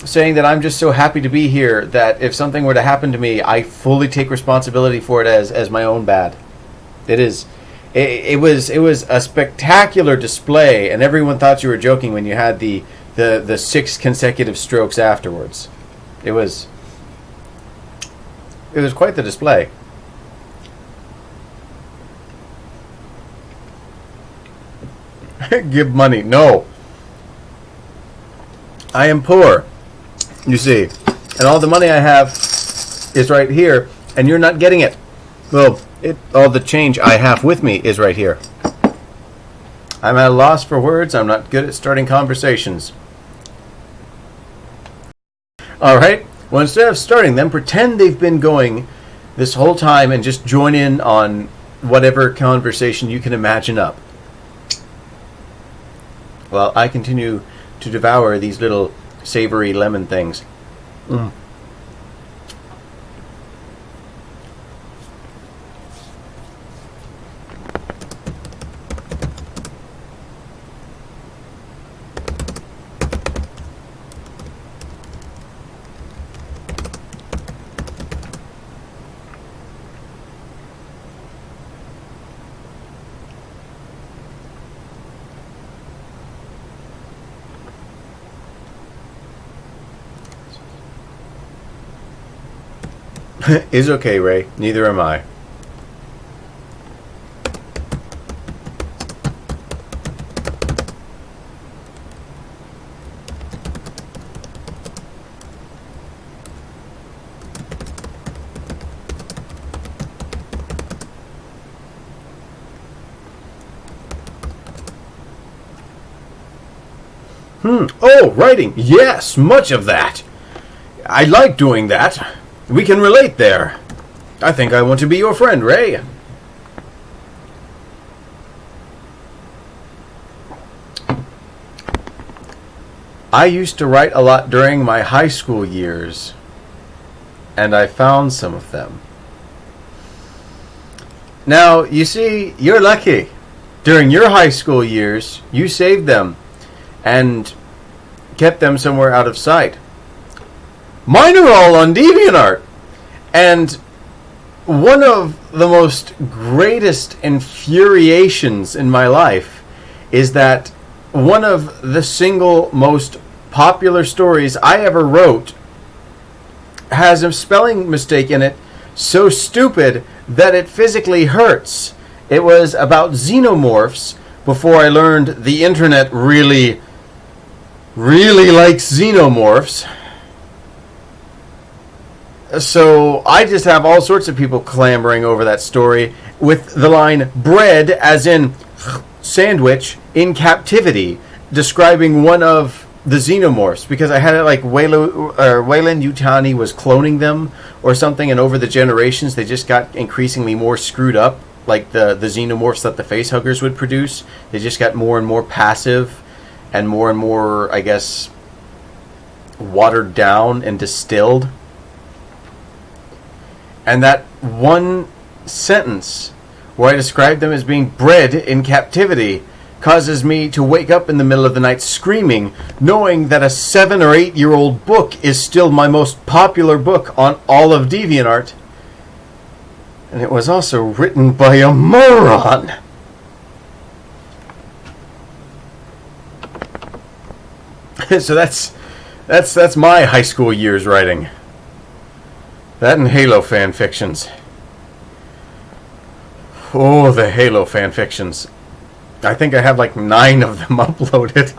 [SPEAKER 1] saying that I'm just so happy to be here that if something were to happen to me, I fully take responsibility for it as my own bad. It was a spectacular display, and everyone thought you were joking when you had the 6 consecutive strokes afterwards. It was quite the display. Give money. No. I am poor, you see. And all the money I have is right here, and you're not getting it. Well, all the change I have with me is right here. I'm at a loss for words. I'm not good at starting conversations. All right. Well, instead of starting them, pretend they've been going this whole time and just join in on whatever conversation you can imagine up. Well, I continue to devour these little savory lemon things. Mm. Is okay, Ray. Neither am I. Oh, writing. Yes, much of that. I like doing that. We can relate there. I think I want to be your friend, Ray. I used to write a lot during my high school years, and I found some of them. Now, you see, you're lucky. During your high school years, you saved them and kept them somewhere out of sight. Mine are all on DeviantArt. And one of the most greatest infuriations in my life is that one of the single most popular stories I ever wrote has a spelling mistake in it so stupid that it physically hurts. It was about xenomorphs before I learned the internet really likes xenomorphs. So I just have all sorts of people clamoring over that story with the line bread as in sandwich in captivity, describing one of the xenomorphs, because I had it like Weyland Yutani was cloning them or something, and over the generations they just got increasingly more screwed up, like the xenomorphs that the facehuggers would produce. They just got more and more passive and more, I guess, watered down and distilled. And that one sentence where I describe them as being bred in captivity, causes me to wake up in the middle of the night screaming, knowing that a 7 or 8-year-old book is still my most popular book on all of DeviantArt. And it was also written by a moron. So that's my high school years writing. That and Halo fan fictions. Oh, the Halo fan fictions. I think I have like 9 of them uploaded.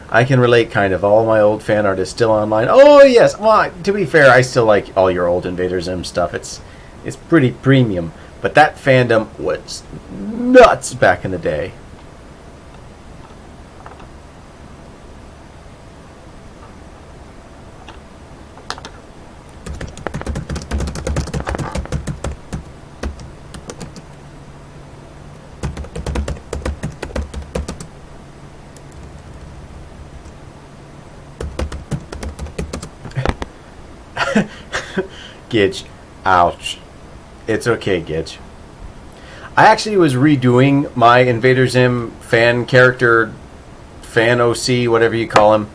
[SPEAKER 1] I can relate, kind of. All my old fan art is still online. Oh, yes. Well, to be fair, I still like all your old Invader Zim stuff. It's pretty premium. But that fandom was nuts back in the day. Gidge. Ouch. It's okay, Gidge. I actually was redoing my Invader Zim fan character, fan OC, whatever you call him,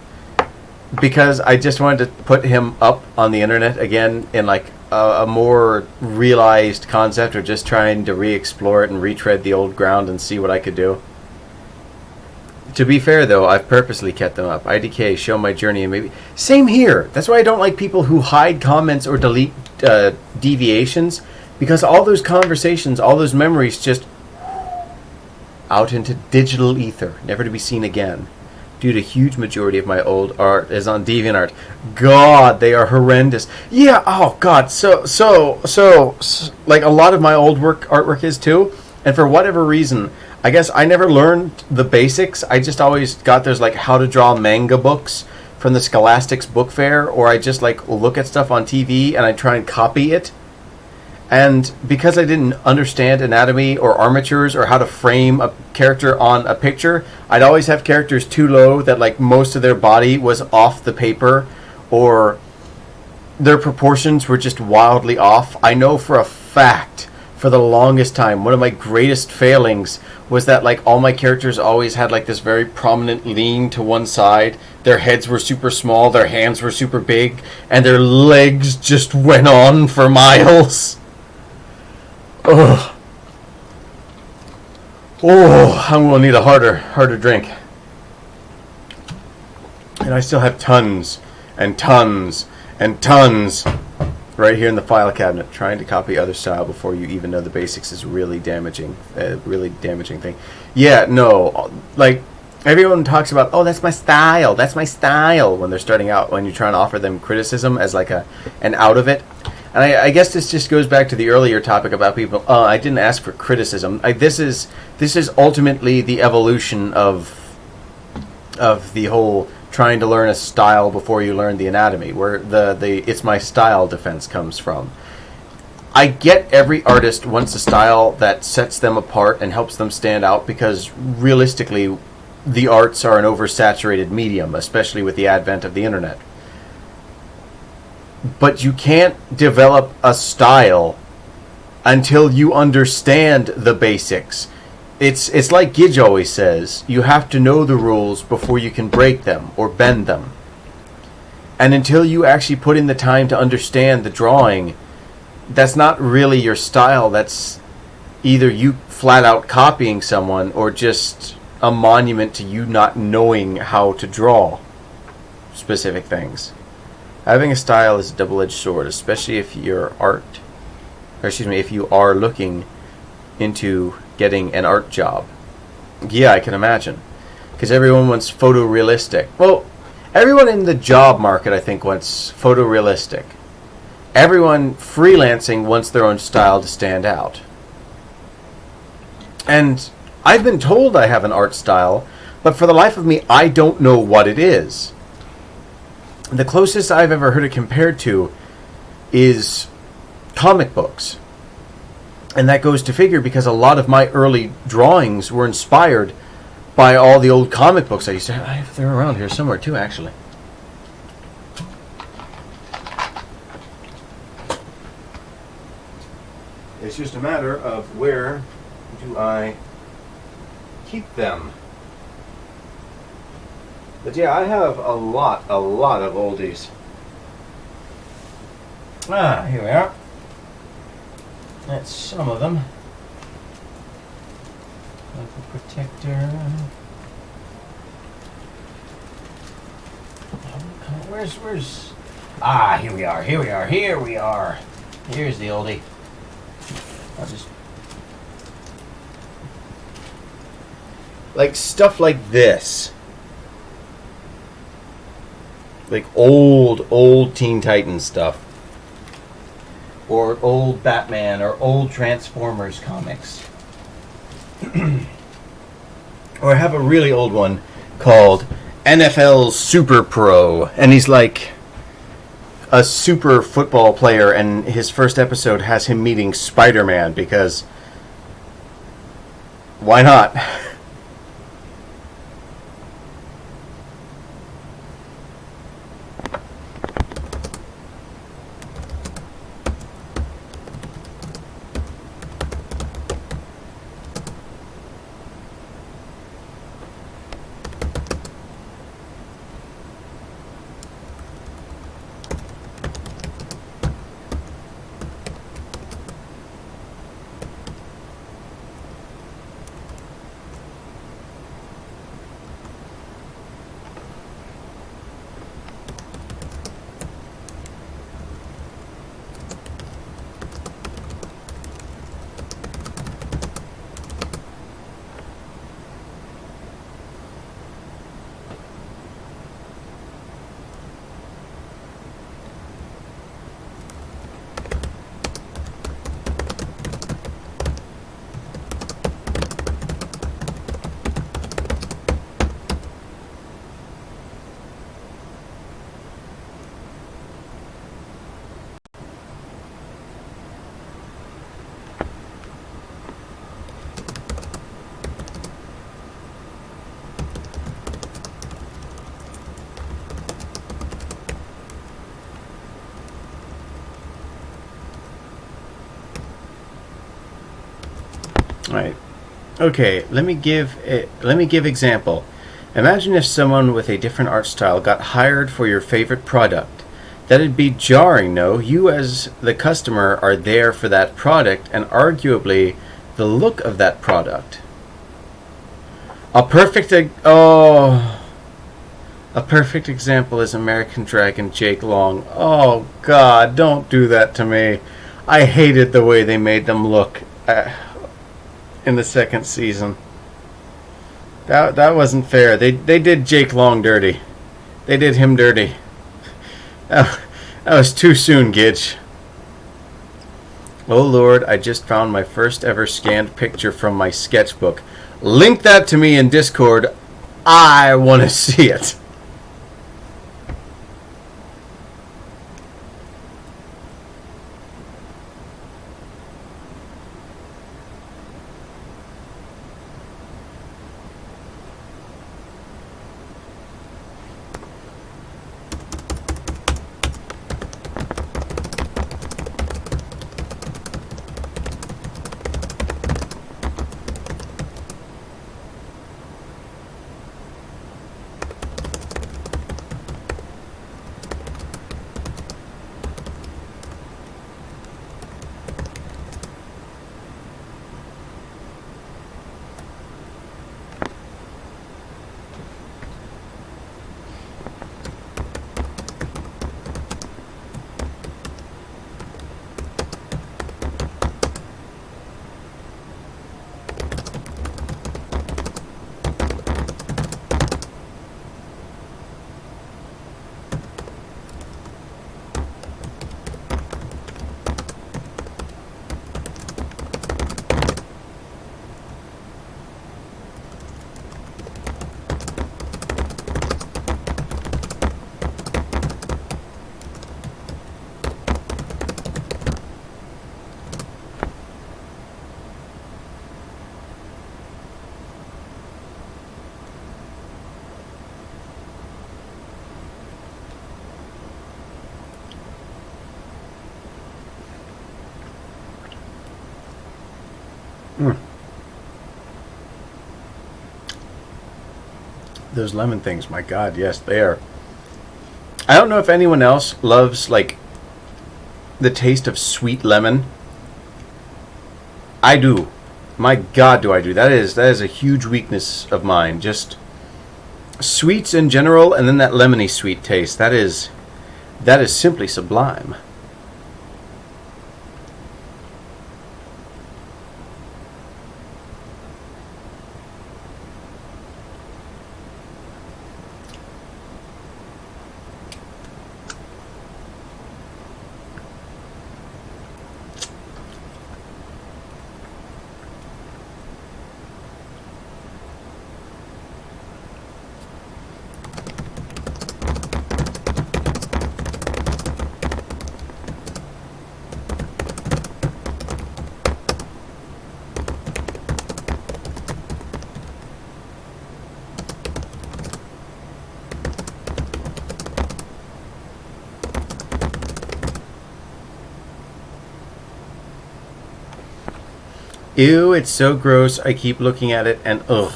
[SPEAKER 1] because I just wanted to put him up on the internet again in like a more realized concept, or just trying to re-explore it and retread the old ground and see what I could do. To be fair, though, I've purposely kept them up. IDK, show my journey, and maybe... Same here! That's why I don't like people who hide comments or delete deviations, because all those conversations, all those memories just... out into digital ether, never to be seen again. Due to huge majority of my old art is on DeviantArt. God, they are horrendous. Yeah, oh God, so like a lot of my old artwork is too, and for whatever reason... I guess I never learned the basics. I just always got those like how to draw manga books from the Scholastics book fair, or I just like look at stuff on TV and I try and copy it. And because I didn't understand anatomy or armatures or how to frame a character on a picture, I'd always have characters too low that like most of their body was off the paper, or their proportions were just wildly off. I know for a fact, for the longest time, one of my greatest failings was that like all my characters always had like this very prominent lean to one side. Their heads were super small, their hands were super big, and their legs just went on for miles. Ugh. Oh, I'm gonna need a harder drink. And I still have tons and tons and tons right here in the file cabinet, trying to copy other style before you even know the basics is really damaging. Really damaging thing. Yeah, no, like everyone talks about, oh, that's my style, when they're starting out, when you're trying to offer them criticism as like an out of it. And I guess this just goes back to the earlier topic about people. I didn't ask for criticism. This is ultimately the evolution of the whole trying to learn a style before you learn the anatomy, where the it's my style defense comes from. I get every artist wants a style that sets them apart and helps them stand out, because realistically, the arts are an oversaturated medium, especially with the advent of the internet. But you can't develop a style until you understand the basics. It's like Gidge always says, you have to know the rules before you can break them or bend them. And until you actually put in the time to understand the drawing, that's not really your style. That's either you flat out copying someone, or just a monument to you not knowing how to draw specific things. Having a style is a double-edged sword, especially if if you are looking into getting an art job. Yeah, I can imagine. Because everyone wants photorealistic. Well, everyone in the job market, I think, wants photorealistic. Everyone freelancing wants their own style to stand out. And I've been told I have an art style, but for the life of me, I don't know what it is. The closest I've ever heard it compared to is comic books. And that goes to figure, because a lot of my early drawings were inspired by all the old comic books I used to have. They're around here somewhere too, actually. It's just a matter of where do I keep them. But yeah, I have a lot of oldies. Here we are. That's some of them. Local protector. Where's... Here we are. Here's the oldie. I'll just... Like stuff like this. Like old Teen Titans stuff. Or old Batman or old Transformers comics. Or I have a really old one called NFL Super Pro, and he's like a super football player, and his first episode has him meeting Spider-Man because why not? Right. Okay, let me give example. Imagine if someone with a different art style got hired for your favorite product. That'd be jarring, no? You as the customer are there for that product and arguably the look of that product. A perfect example is American Dragon Jake Long. Oh God, don't do that to me. I hated the way they made them look. In the second season. That wasn't fair. They did Jake Long dirty. They did him dirty. That was too soon, Gidge. Oh Lord, I just found my first ever scanned picture from my sketchbook. Link that to me in Discord. I want to see it. Mm. Those lemon things, my God, yes, they are. I don't know if anyone else loves like the taste of sweet lemon. I do. My God, do I do. That is a huge weakness of mine. Just sweets in general, and then that lemony sweet taste. That is simply sublime. Ew, it's so gross. I keep looking at it and ugh.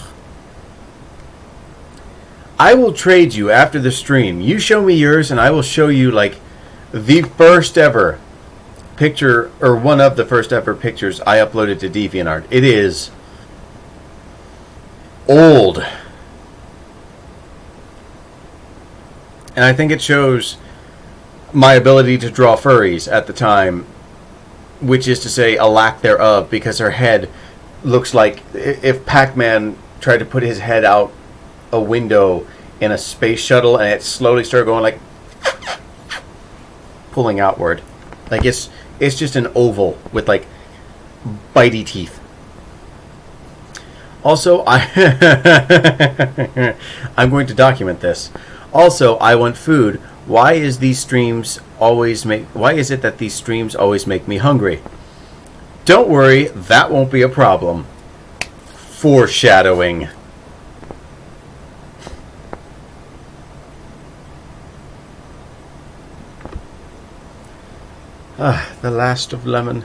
[SPEAKER 1] I will trade you after the stream. You show me yours and I will show you like the first ever picture, or one of the first ever pictures I uploaded to DeviantArt. It is old. And I think it shows my ability to draw furries at the time, which is to say a lack thereof, because her head looks like if Pac-Man tried to put his head out a window in a space shuttle and it slowly started going like pulling outward. Like it's just an oval with like bitey teeth. Also, I'm going to document this. Also, I want food. Why is it that these streams always make me hungry? Don't worry, that won't be a problem. Foreshadowing. Ah, the last of lemon.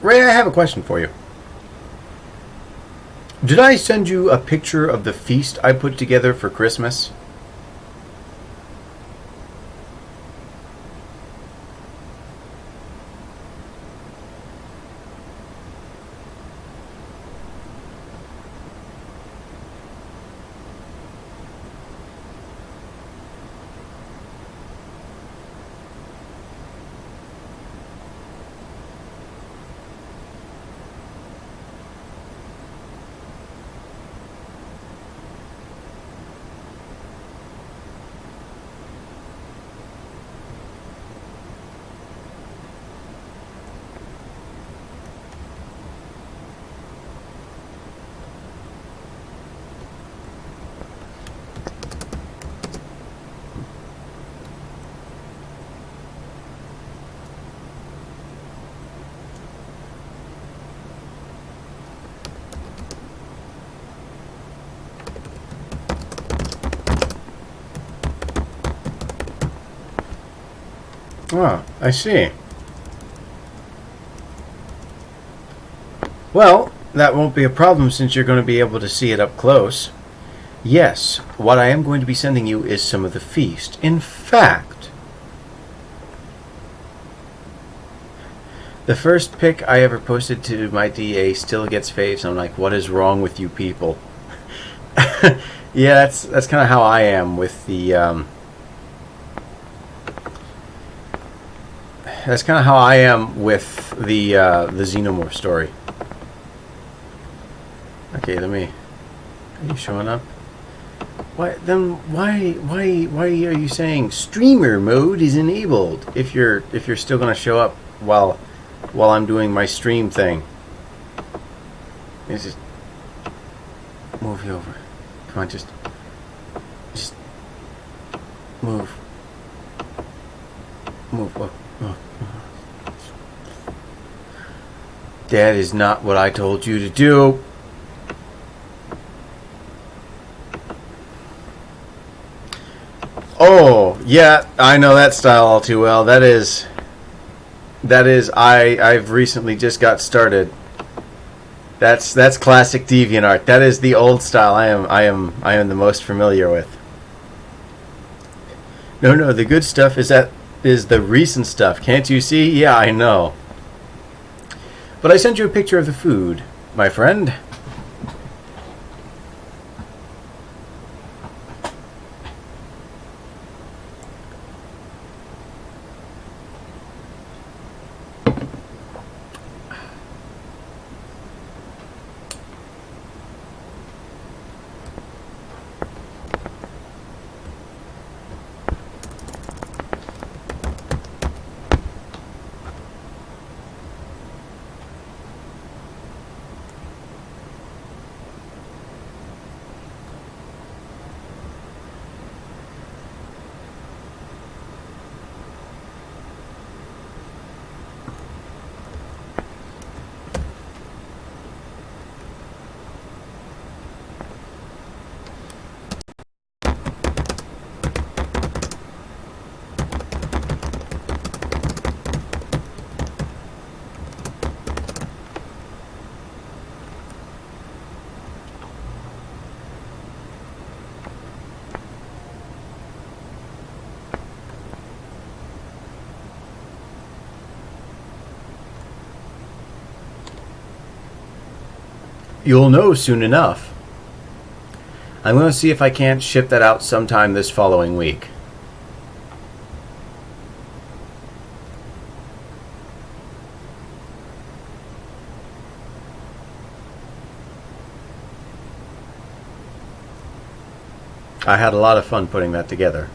[SPEAKER 1] Ray, I have a question for you. Did I send you a picture of the feast I put together for Christmas? Oh, I see. Well, That won't be a problem since you're going to be able to see it up close. Yes, what I am going to be sending you is some of the feast. In fact, the first pic I ever posted to my DA still gets faves. I'm like, what is wrong with you people? Yeah, that's kind of how I am with the that's kind of how I am with the Xenomorph story. Okay, let me. Are you showing up? Why then? Why are you saying streamer mode is enabled if you're still gonna show up while I'm doing my stream thing? Just move you over. Come on, just move. Oh. That is not what I told you to do. Oh, yeah, I know that style all too well. That is I've recently just got started. That's classic DeviantArt. That is the old style I am the most familiar with. No, the good stuff is the recent stuff. Can't you see? Yeah, I know. But I sent you a picture of the food, my friend. You'll know soon enough. I'm going to see if I can't ship that out sometime this following week. I had a lot of fun putting that together.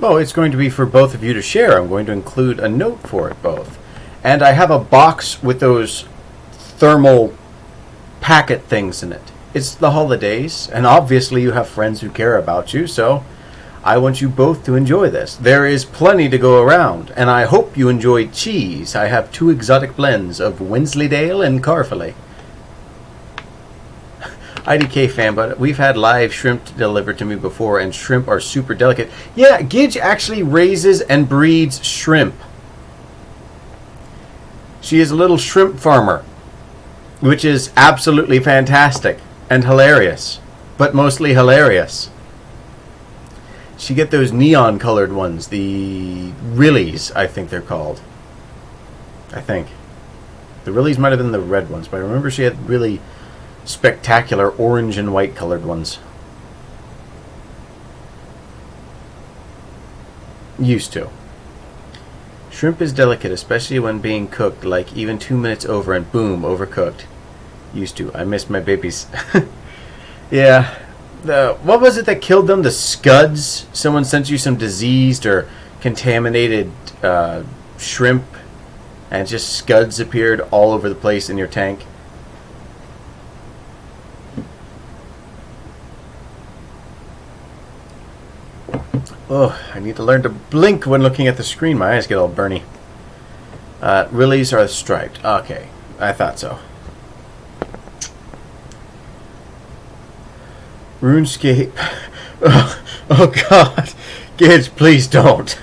[SPEAKER 1] Well, it's going to be for both of you to share. I'm going to include a note for it both. And I have a box with those thermal packet things in it. It's the holidays, and obviously you have friends who care about you, so I want you both to enjoy this. There is plenty to go around, and I hope you enjoy cheese. I have 2 exotic blends of Wensleydale and Carfilly. IDK fan, but we've had live shrimp delivered to me before, and shrimp are super delicate. Yeah, Gidge actually raises and breeds shrimp. She is a little shrimp farmer, which is absolutely fantastic and hilarious, but mostly hilarious. She get those neon colored ones, the Rillies, I think they're called. I think. The Rillies might have been the red ones, but I remember she had really spectacular orange and white colored ones. Used to. Shrimp is delicate, especially when being cooked, like even 2 minutes over and boom, overcooked. Used to. I miss my babies. Yeah. What was it that killed them? The scuds? Someone sent you some diseased or contaminated shrimp, and just scuds appeared all over the place in your tank. Oh, I need to learn to blink when looking at the screen. My eyes get all burny. Rillies are striped. Okay, I thought so. RuneScape. Oh God. Kids, please don't.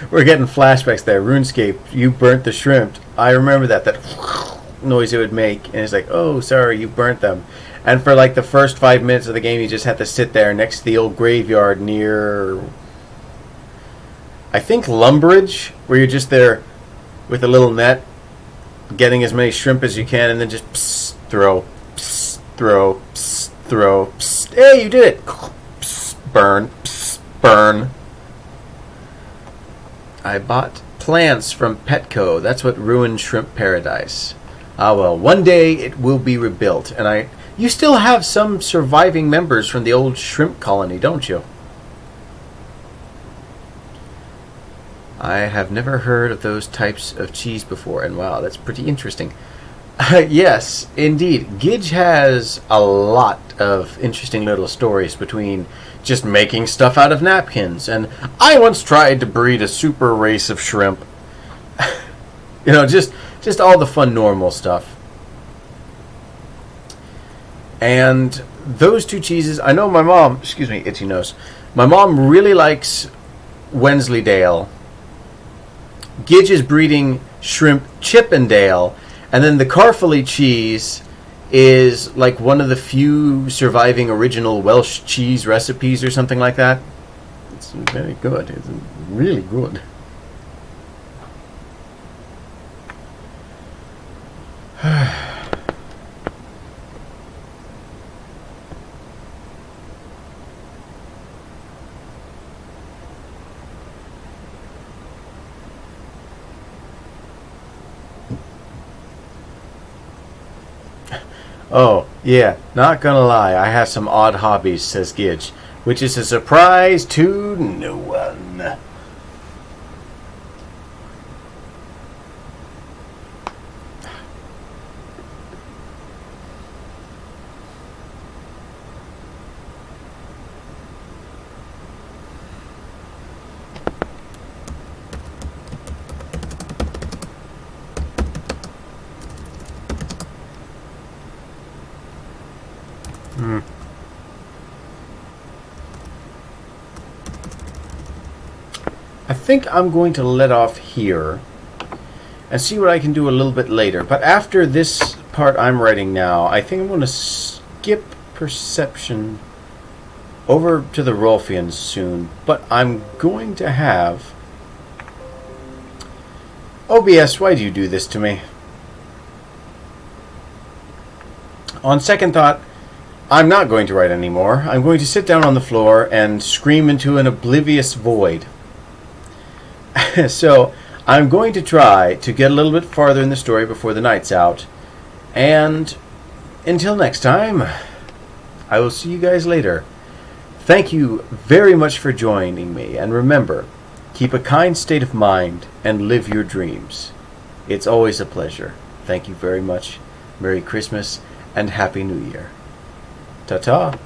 [SPEAKER 1] We're getting flashbacks there. RuneScape, you burnt the shrimp. I remember that noise it would make. And it's like, oh, sorry, you burnt them. And for like the first 5 minutes of the game, you just had to sit there next to the old graveyard near, I think, Lumbridge, where you're just there with a little net, getting as many shrimp as you can, and then just psst, throw, psst, throw, psst, throw, psst. Hey, you did it! Psst, burn, psst, burn. I bought plants from Petco. That's what ruined Shrimp Paradise. Ah, well, one day it will be rebuilt, and you still have some surviving members from the old shrimp colony, don't you? I have never heard of those types of cheese before, and wow, that's pretty interesting. Yes, indeed. Gidge has a lot of interesting little stories between just making stuff out of napkins, and I once tried to breed a super race of shrimp. You know, just all the fun normal stuff. And those two cheeses, I know my mom, excuse me, itchy nose. My mom really likes Wensleydale. Gidge is breeding shrimp Chippendale. And then the Carfully cheese is like one of the few surviving original Welsh cheese recipes or something like that. It's very good. It's really good. Oh, yeah, not gonna lie, I have some odd hobbies, says Gidge, which is a surprise to no one. I think I'm going to let off here and see what I can do a little bit later. But after this part I'm writing now, I think I'm going to skip Perception over to the Rolfians soon. But I'm going to have... OBS, why do you do this to me? On second thought, I'm not going to write anymore. I'm going to sit down on the floor and scream into an oblivious void. So, I'm going to try to get a little bit farther in the story before the night's out. And until next time, I will see you guys later. Thank you very much for joining me. And remember, keep a kind state of mind and live your dreams. It's always a pleasure. Thank you very much. Merry Christmas and Happy New Year. Ta-ta.